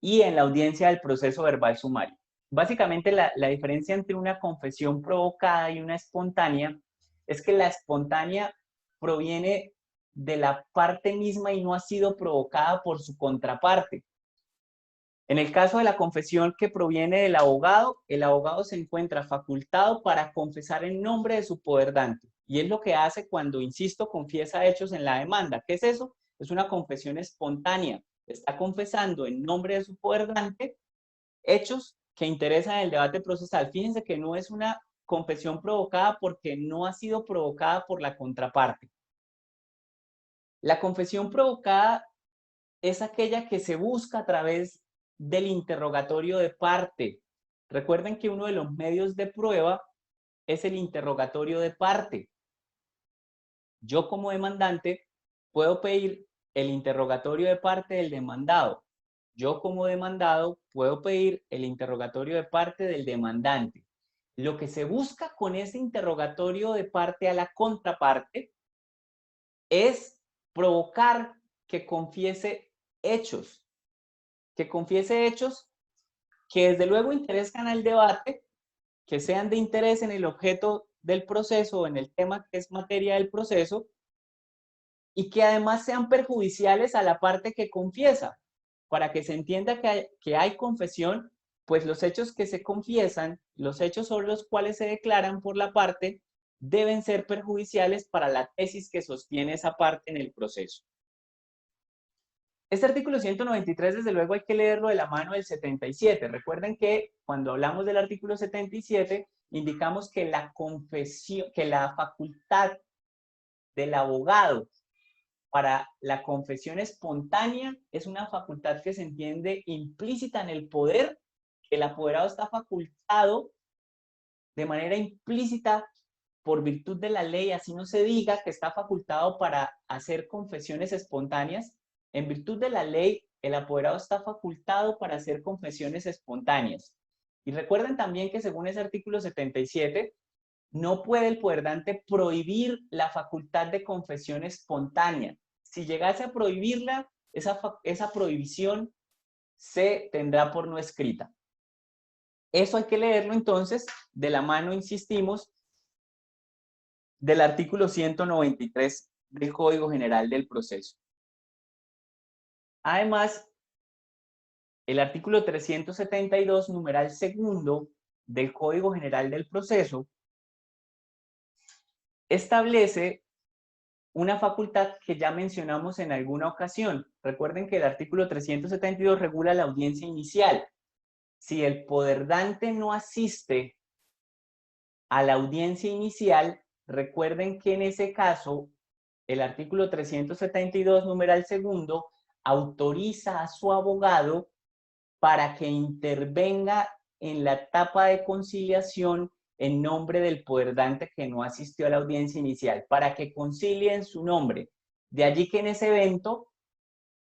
y en la audiencia del proceso verbal sumario. Básicamente, la diferencia entre una confesión provocada y una espontánea es que la espontánea proviene de la parte misma y no ha sido provocada por su contraparte. En el caso de la confesión que proviene del abogado, el abogado se encuentra facultado para confesar en nombre de su poderdante. Y es lo que hace cuando, insisto, confiesa hechos en la demanda. ¿Qué es eso? Es una confesión espontánea. Está confesando en nombre de su poderdante hechos que interesan el debate procesal. Fíjense que no es una confesión provocada porque no ha sido provocada por la contraparte. La confesión provocada es aquella que se busca a través del interrogatorio de parte. Recuerden que uno de los medios de prueba es el interrogatorio de parte. Yo como demandante puedo pedir el interrogatorio de parte del demandado. Yo como demandado puedo pedir el interrogatorio de parte del demandante. Lo que se busca con ese interrogatorio de parte a la contraparte es provocar que confiese hechos. Que confiese hechos que desde luego interesan al debate, que sean de interés en el objeto del proceso o en el tema que es materia del proceso, y que además sean perjudiciales a la parte que confiesa. Para que se entienda que hay confesión, pues los hechos que se confiesan, los hechos sobre los cuales se declaran por la parte, deben ser perjudiciales para la tesis que sostiene esa parte en el proceso. Este artículo 193, desde luego, hay que leerlo de la mano del 77. Recuerden que cuando hablamos del artículo 77, indicamos que la confesión, que la facultad del abogado para la confesión espontánea es una facultad que se entiende implícita en el poder, que el apoderado está facultado de manera implícita por virtud de la ley, así no se diga que está facultado para hacer confesiones espontáneas. En virtud de la ley, el apoderado está facultado para hacer confesiones espontáneas. Y recuerden también que según ese artículo 77, no puede el poderdante prohibir la facultad de confesión espontánea. Si llegase a prohibirla, esa prohibición se tendrá por no escrita. Eso hay que leerlo entonces de la mano, insistimos, del artículo 193 del Código General del Proceso. Además, el artículo 372, numeral segundo del Código General del Proceso, establece una facultad que ya mencionamos en alguna ocasión. Recuerden que el artículo 372 regula la audiencia inicial. Si el poderdante no asiste a la audiencia inicial, recuerden que en ese caso, el artículo 372, numeral segundo, autoriza a su abogado para que intervenga en la etapa de conciliación en nombre del poderdante que no asistió a la audiencia inicial, para que concilie en su nombre. De allí que en ese evento,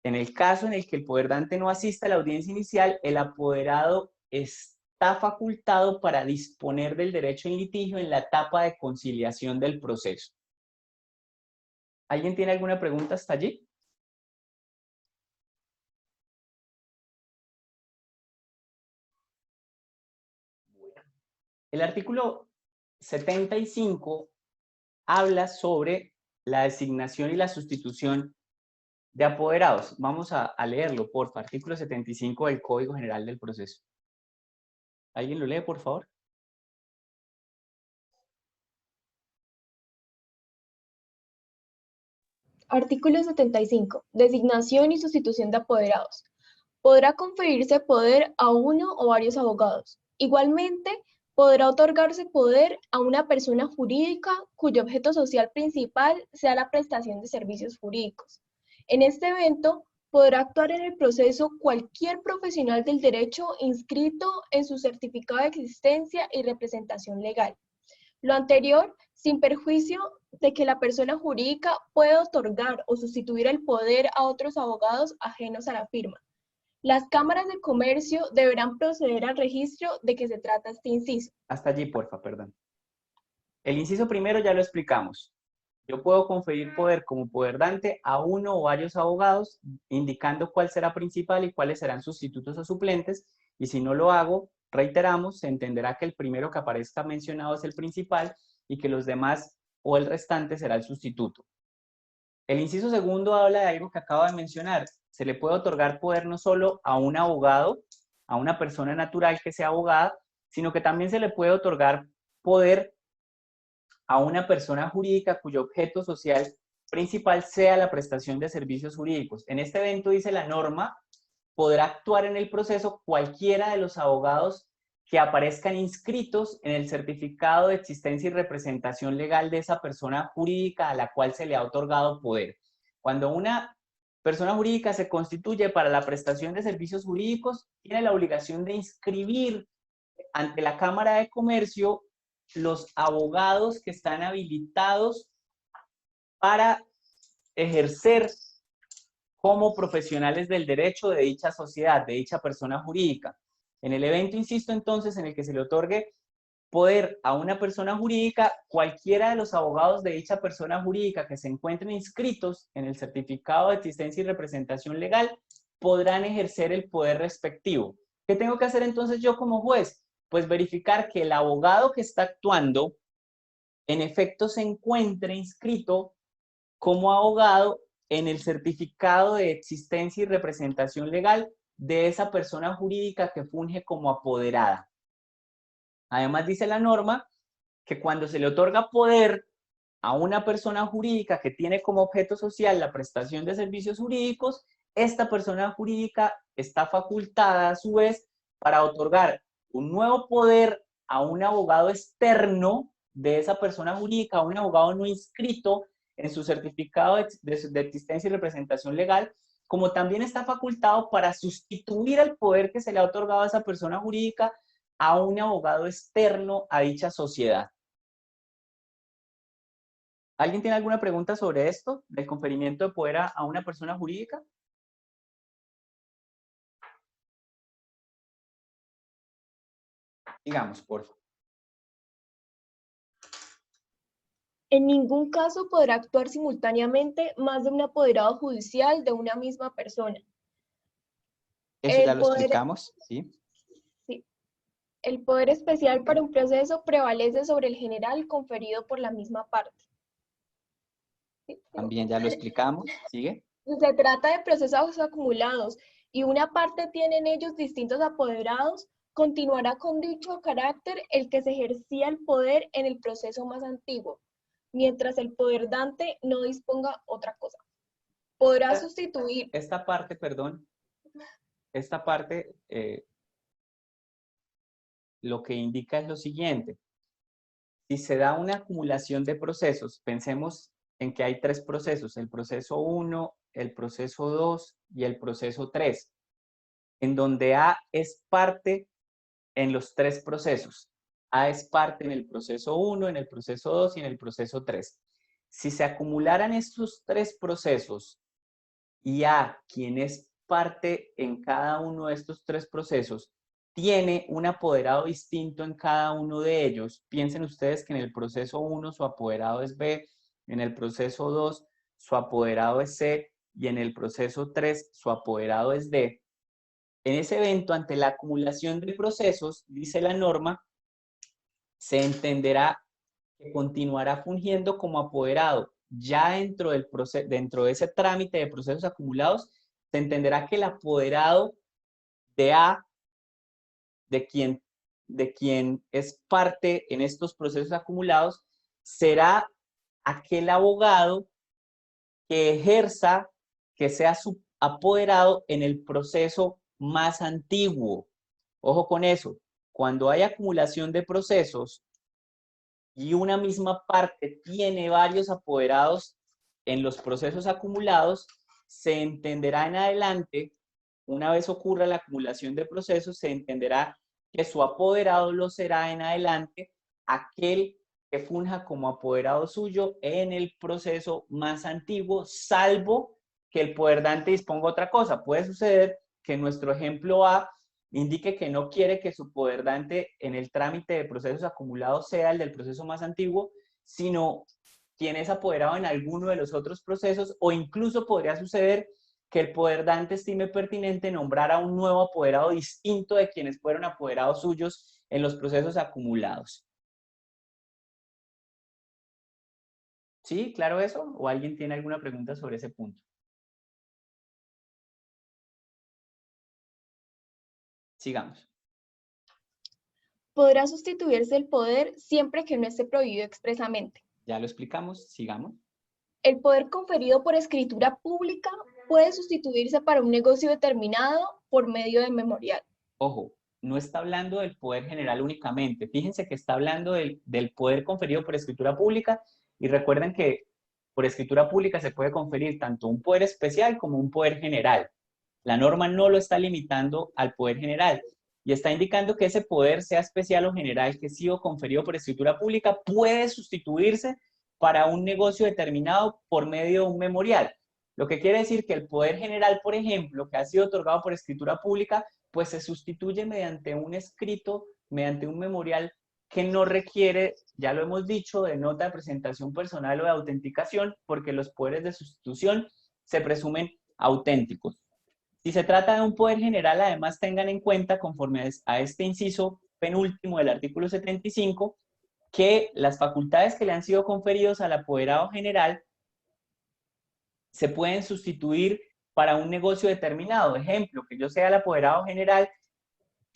en el caso en el que el poderdante no asista a la audiencia inicial, el apoderado está facultado para disponer del derecho en litigio en la etapa de conciliación del proceso. ¿Alguien tiene alguna pregunta hasta allí? El artículo 75 habla sobre la designación y la sustitución de apoderados. Vamos a leerlo, por favor. Artículo 75 del Código General del Proceso. ¿Alguien lo lee, por favor? Artículo 75. Designación y sustitución de apoderados. Podrá conferirse poder a uno o varios abogados. Igualmente, podrá otorgarse poder a una persona jurídica cuyo objeto social principal sea la prestación de servicios jurídicos. En este evento, podrá actuar en el proceso cualquier profesional del derecho inscrito en su certificado de existencia y representación legal. Lo anterior, sin perjuicio de que la persona jurídica puede otorgar o sustituir el poder a otros abogados ajenos a la firma. Las cámaras de comercio deberán proceder al registro de que se trata este inciso. Hasta allí, porfa, perdón. El inciso primero ya lo explicamos. Yo puedo conferir poder como poderdante a uno o varios abogados, indicando cuál será principal y cuáles serán sustitutos o suplentes, y si no lo hago, reiteramos, se entenderá que el primero que aparezca mencionado es el principal y que los demás o el restante será el sustituto. El inciso segundo habla de algo que acabo de mencionar. Se le puede otorgar poder no solo a un abogado, a una persona natural que sea abogada, sino que también se le puede otorgar poder a una persona jurídica cuyo objeto social principal sea la prestación de servicios jurídicos. En este evento, dice la norma, podrá actuar en el proceso cualquiera de los abogados que aparezcan inscritos en el certificado de existencia y representación legal de esa persona jurídica a la cual se le ha otorgado poder. Cuando una persona jurídica se constituye para la prestación de servicios jurídicos, tiene la obligación de inscribir ante la Cámara de Comercio los abogados que están habilitados para ejercer como profesionales del derecho de dicha sociedad, de dicha persona jurídica. En el evento, insisto entonces, en el que se le otorgue poder a una persona jurídica, cualquiera de los abogados de dicha persona jurídica que se encuentren inscritos en el certificado de existencia y representación legal podrán ejercer el poder respectivo. ¿Qué tengo que hacer entonces yo como juez? Pues verificar que el abogado que está actuando en efecto se encuentre inscrito como abogado en el certificado de existencia y representación legal de esa persona jurídica que funge como apoderada. Además dice la norma que cuando se le otorga poder a una persona jurídica que tiene como objeto social la prestación de servicios jurídicos, esta persona jurídica está facultada a su vez para otorgar un nuevo poder a un abogado externo de esa persona jurídica, a un abogado no inscrito en su certificado de existencia y representación legal, como también está facultado para sustituir el poder que se le ha otorgado a esa persona jurídica a un abogado externo a dicha sociedad. ¿Alguien tiene alguna pregunta sobre esto, del conferimiento de poder a una persona jurídica? Digamos, por favor. En ningún caso podrá actuar simultáneamente más de un apoderado judicial de una misma persona. Eso ya lo explicamos, ¿sí? Sí. El poder especial para un proceso prevalece sobre el general conferido por la misma parte. ¿Sí? También ya lo explicamos, ¿sigue? Se trata de procesos acumulados y una parte tiene en ellos distintos apoderados, continuará con dicho carácter el que se ejercía el poder en el proceso más antiguo, mientras el poderdante no disponga otra cosa. Podrá sustituir. Esta parte, perdón, esta parte lo que indica es lo siguiente. Si se da una acumulación de procesos, pensemos en que hay tres procesos, el proceso 1, el proceso 2 y el proceso 3, en donde A es parte en los tres procesos. A es parte en el proceso 1, en el proceso 2 y en el proceso 3. Si se acumularan estos tres procesos y A, quien es parte en cada uno de estos tres procesos, tiene un apoderado distinto en cada uno de ellos, piensen ustedes que en el proceso 1 su apoderado es B, en el proceso 2 su apoderado es C y en el proceso 3 su apoderado es D. En ese evento, ante la acumulación de procesos, dice la norma se entenderá que continuará fungiendo como apoderado. Ya dentro de ese trámite de procesos acumulados, se entenderá que el apoderado de A, de quien es parte en estos procesos acumulados, será aquel abogado que ejerza, que sea su apoderado en el proceso más antiguo. Ojo con eso, cuando hay acumulación de procesos y una misma parte tiene varios apoderados en los procesos acumulados, se entenderá en adelante, una vez ocurra la acumulación de procesos, se entenderá que su apoderado lo será en adelante aquel que funja como apoderado suyo en el proceso más antiguo, salvo que el poderdante disponga otra cosa. Puede suceder que en nuestro ejemplo A indique que no quiere que su poderdante en el trámite de procesos acumulados sea el del proceso más antiguo, sino quien es apoderado en alguno de los otros procesos, o incluso podría suceder que el poderdante estime pertinente nombrar a un nuevo apoderado distinto de quienes fueron apoderados suyos en los procesos acumulados. ¿Sí? ¿Claro eso? ¿O alguien tiene alguna pregunta sobre ese punto? Sigamos. Podrá sustituirse el poder siempre que no esté prohibido expresamente. Ya lo explicamos, sigamos. El poder conferido por escritura pública puede sustituirse para un negocio determinado por medio de memorial. Ojo, no está hablando del poder general únicamente. Fíjense que está hablando del poder conferido por escritura pública, y recuerden que por escritura pública se puede conferir tanto un poder especial como un poder general. La norma no lo está limitando al poder general y está indicando que ese poder, sea especial o general, que ha sido conferido por escritura pública, puede sustituirse para un negocio determinado por medio de un memorial. Lo que quiere decir que el poder general, por ejemplo, que ha sido otorgado por escritura pública, pues se sustituye mediante un escrito, mediante un memorial que no requiere, ya lo hemos dicho, de nota de presentación personal o de autenticación, porque los poderes de sustitución se presumen auténticos. Si se trata de un poder general, además tengan en cuenta, conforme a este inciso penúltimo del artículo 75, que las facultades que le han sido conferidos al apoderado general se pueden sustituir para un negocio determinado. Ejemplo, que yo sea el apoderado general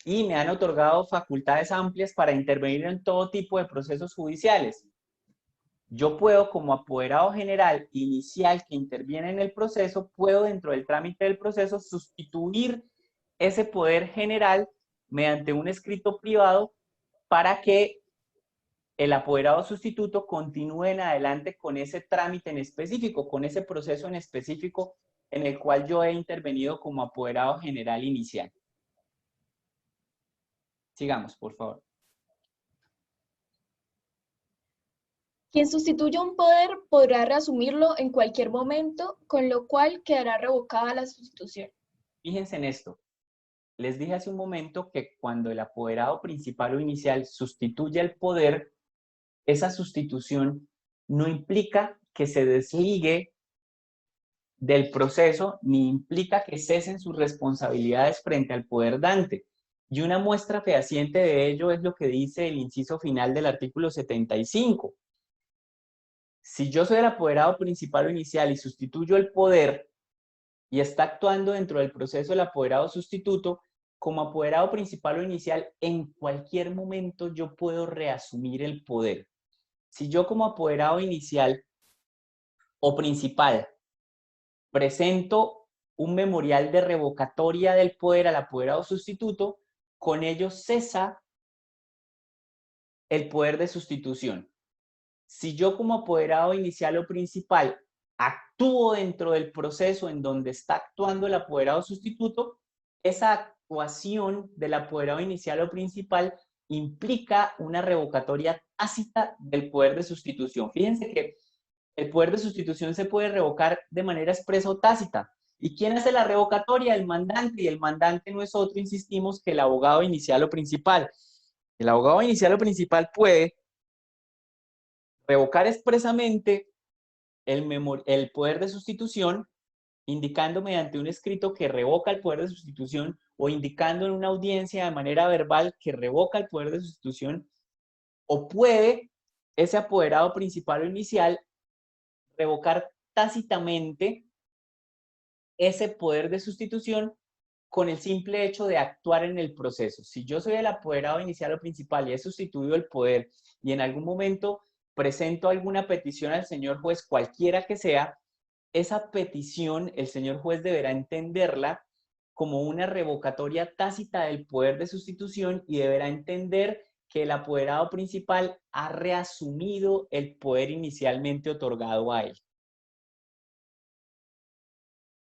y me han otorgado facultades amplias para intervenir en todo tipo de procesos judiciales. Yo puedo, como apoderado general inicial que interviene en el proceso, puedo dentro del trámite del proceso sustituir ese poder general mediante un escrito privado para que el apoderado sustituto continúe en adelante con ese trámite en específico, con ese proceso en específico en el cual yo he intervenido como apoderado general inicial. Sigamos, por favor. Quien sustituya un poder podrá reasumirlo en cualquier momento, con lo cual quedará revocada la sustitución. Fíjense en esto. Les dije hace un momento que cuando el apoderado principal o inicial sustituye el poder, esa sustitución no implica que se desligue del proceso, ni implica que cesen sus responsabilidades frente al poder dante. Y una muestra fehaciente de ello es lo que dice el inciso final del artículo 75. Si yo soy el apoderado principal o inicial y sustituyo el poder y está actuando dentro del proceso el apoderado sustituto, como apoderado principal o inicial, en cualquier momento yo puedo reasumir el poder. Si yo como apoderado inicial o principal presento un memorial de revocatoria del poder al apoderado sustituto, con ello cesa el poder de sustitución. Si yo como apoderado inicial o principal actúo dentro del proceso en donde está actuando el apoderado sustituto, esa actuación del apoderado inicial o principal implica una revocatoria tácita del poder de sustitución. Fíjense que el poder de sustitución se puede revocar de manera expresa o tácita. ¿Y quién hace la revocatoria? El mandante, y el mandante no es otro, insistimos, que el abogado inicial o principal. El abogado inicial o principal puede revocar expresamente el poder de sustitución, indicando mediante un escrito que revoca el poder de sustitución, o indicando en una audiencia de manera verbal que revoca el poder de sustitución, o puede ese apoderado principal o inicial revocar tácitamente ese poder de sustitución con el simple hecho de actuar en el proceso. Si yo soy el apoderado inicial o principal y he sustituido el poder y en algún momento presento alguna petición al señor juez, cualquiera que sea, esa petición el señor juez deberá entenderla como una revocatoria tácita del poder de sustitución y deberá entender que el apoderado principal ha reasumido el poder inicialmente otorgado a él.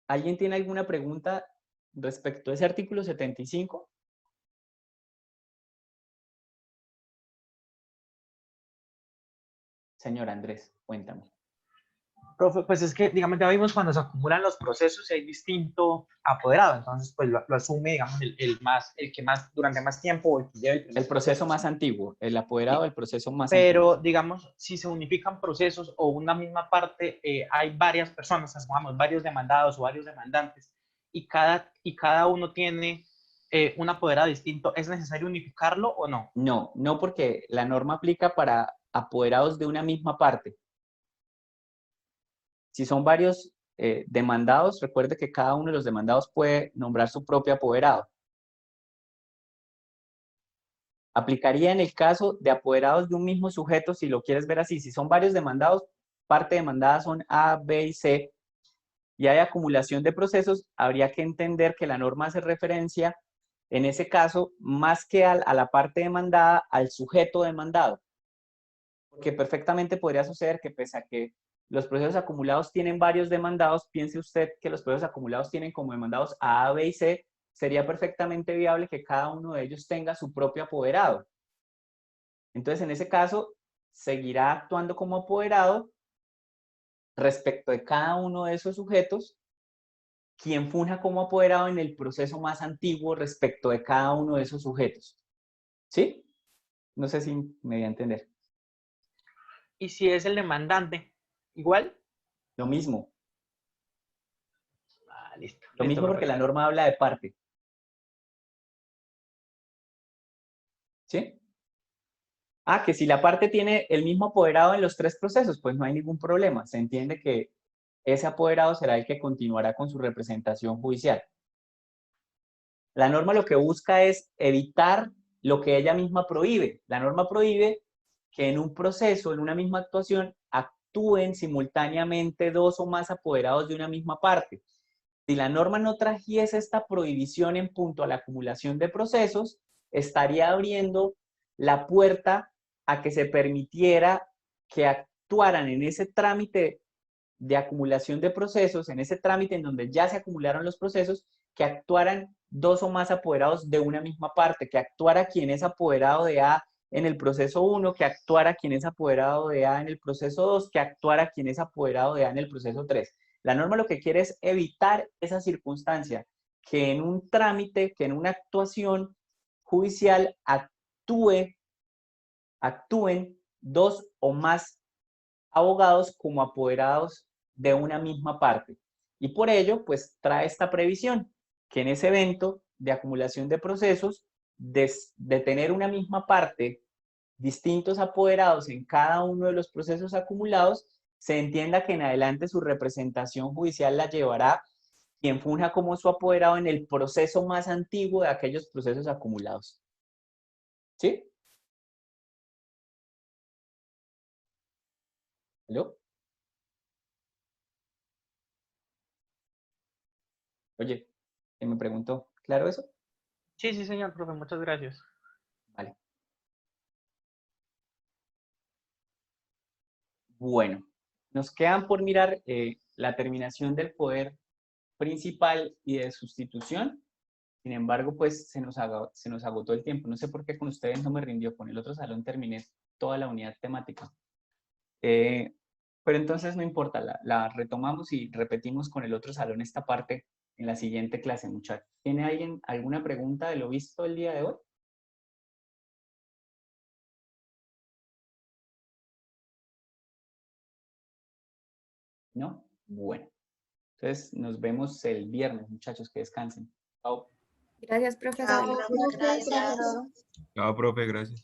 ¿Alguien tiene alguna pregunta respecto a ese artículo 75? Señor Andrés, cuéntame. Profe, pues es que, digamos, ya vimos cuando se acumulan los procesos y hay distinto apoderado, entonces pues lo asume, digamos, el que más, durante más tiempo, o el que lleva El proceso más antiguo, el apoderado del proceso más antiguo. Pero, digamos, si se unifican procesos o una misma parte, hay varias personas, digamos, varios demandados o varios demandantes, y cada uno tiene un apoderado distinto, ¿es necesario unificarlo o no? No, no, porque la norma aplica para apoderados de una misma parte. Si son varios demandados, recuerde que cada uno de los demandados puede nombrar su propio apoderado. Aplicaría en el caso de apoderados de un mismo sujeto, si lo quieres ver así. Si son varios demandados, parte demandada son A, B y C, y hay acumulación de procesos, habría que entender que la norma hace referencia, en ese caso, más que a la parte demandada, al sujeto demandado. Porque perfectamente podría suceder que pese a que los procesos acumulados tienen varios demandados, piense usted que los procesos acumulados tienen como demandados A, B y C, sería perfectamente viable que cada uno de ellos tenga su propio apoderado. Entonces, en ese caso, seguirá actuando como apoderado respecto de cada uno de esos sujetos, quien funja como apoderado en el proceso más antiguo respecto de cada uno de esos sujetos. ¿Sí? No sé si me voy a entender. Y si es el demandante, ¿igual? Lo mismo. Listo. Lo listo, mismo porque perfecto. la norma habla de parte. ¿Sí? Ah, que si la parte tiene el mismo apoderado en los tres procesos, pues no hay ningún problema. Se entiende que ese apoderado será el que continuará con su representación judicial. La norma lo que busca es evitar lo que ella misma prohíbe. La norma prohíbe que en un proceso, en una misma actuación, actúen simultáneamente dos o más apoderados de una misma parte. Si la norma no trajese esta prohibición en punto a la acumulación de procesos, estaría abriendo la puerta a que se permitiera que actuaran en ese trámite de acumulación de procesos, en ese trámite en donde ya se acumularon los procesos, que actuaran dos o más apoderados de una misma parte, que actuara quien es apoderado de A en el proceso 1, que actuara quien es apoderado de A en el proceso 2, que actuara quien es apoderado de A en el proceso 3. La norma lo que quiere es evitar esa circunstancia, que en un trámite, que en una actuación judicial actúen dos o más abogados como apoderados de una misma parte. Y por ello, pues trae esta previsión, que en ese evento de acumulación de procesos, de tener una misma parte, distintos apoderados en cada uno de los procesos acumulados, se entienda que en adelante su representación judicial la llevará quien funja como su apoderado en el proceso más antiguo de aquellos procesos acumulados. ¿Sí? ¿Aló? Oye, ¿qué me preguntó? ¿Claro eso? Sí, sí, señor, profe, muchas gracias. Vale. Bueno, nos quedan por mirar la terminación del poder principal y de sustitución. Sin embargo, pues se nos agotó el tiempo. No sé por qué con ustedes no me rindió. Con el otro salón terminé toda la unidad temática. Pero entonces no importa, la retomamos y repetimos con el otro salón esta parte en la siguiente clase, muchachos. ¿Tiene alguien alguna pregunta de lo visto el día de hoy? ¿No? Bueno. Entonces nos vemos el viernes, muchachos, que descansen. Chao. Gracias, profesor. Chao, profe, gracias. Chao, profe, gracias.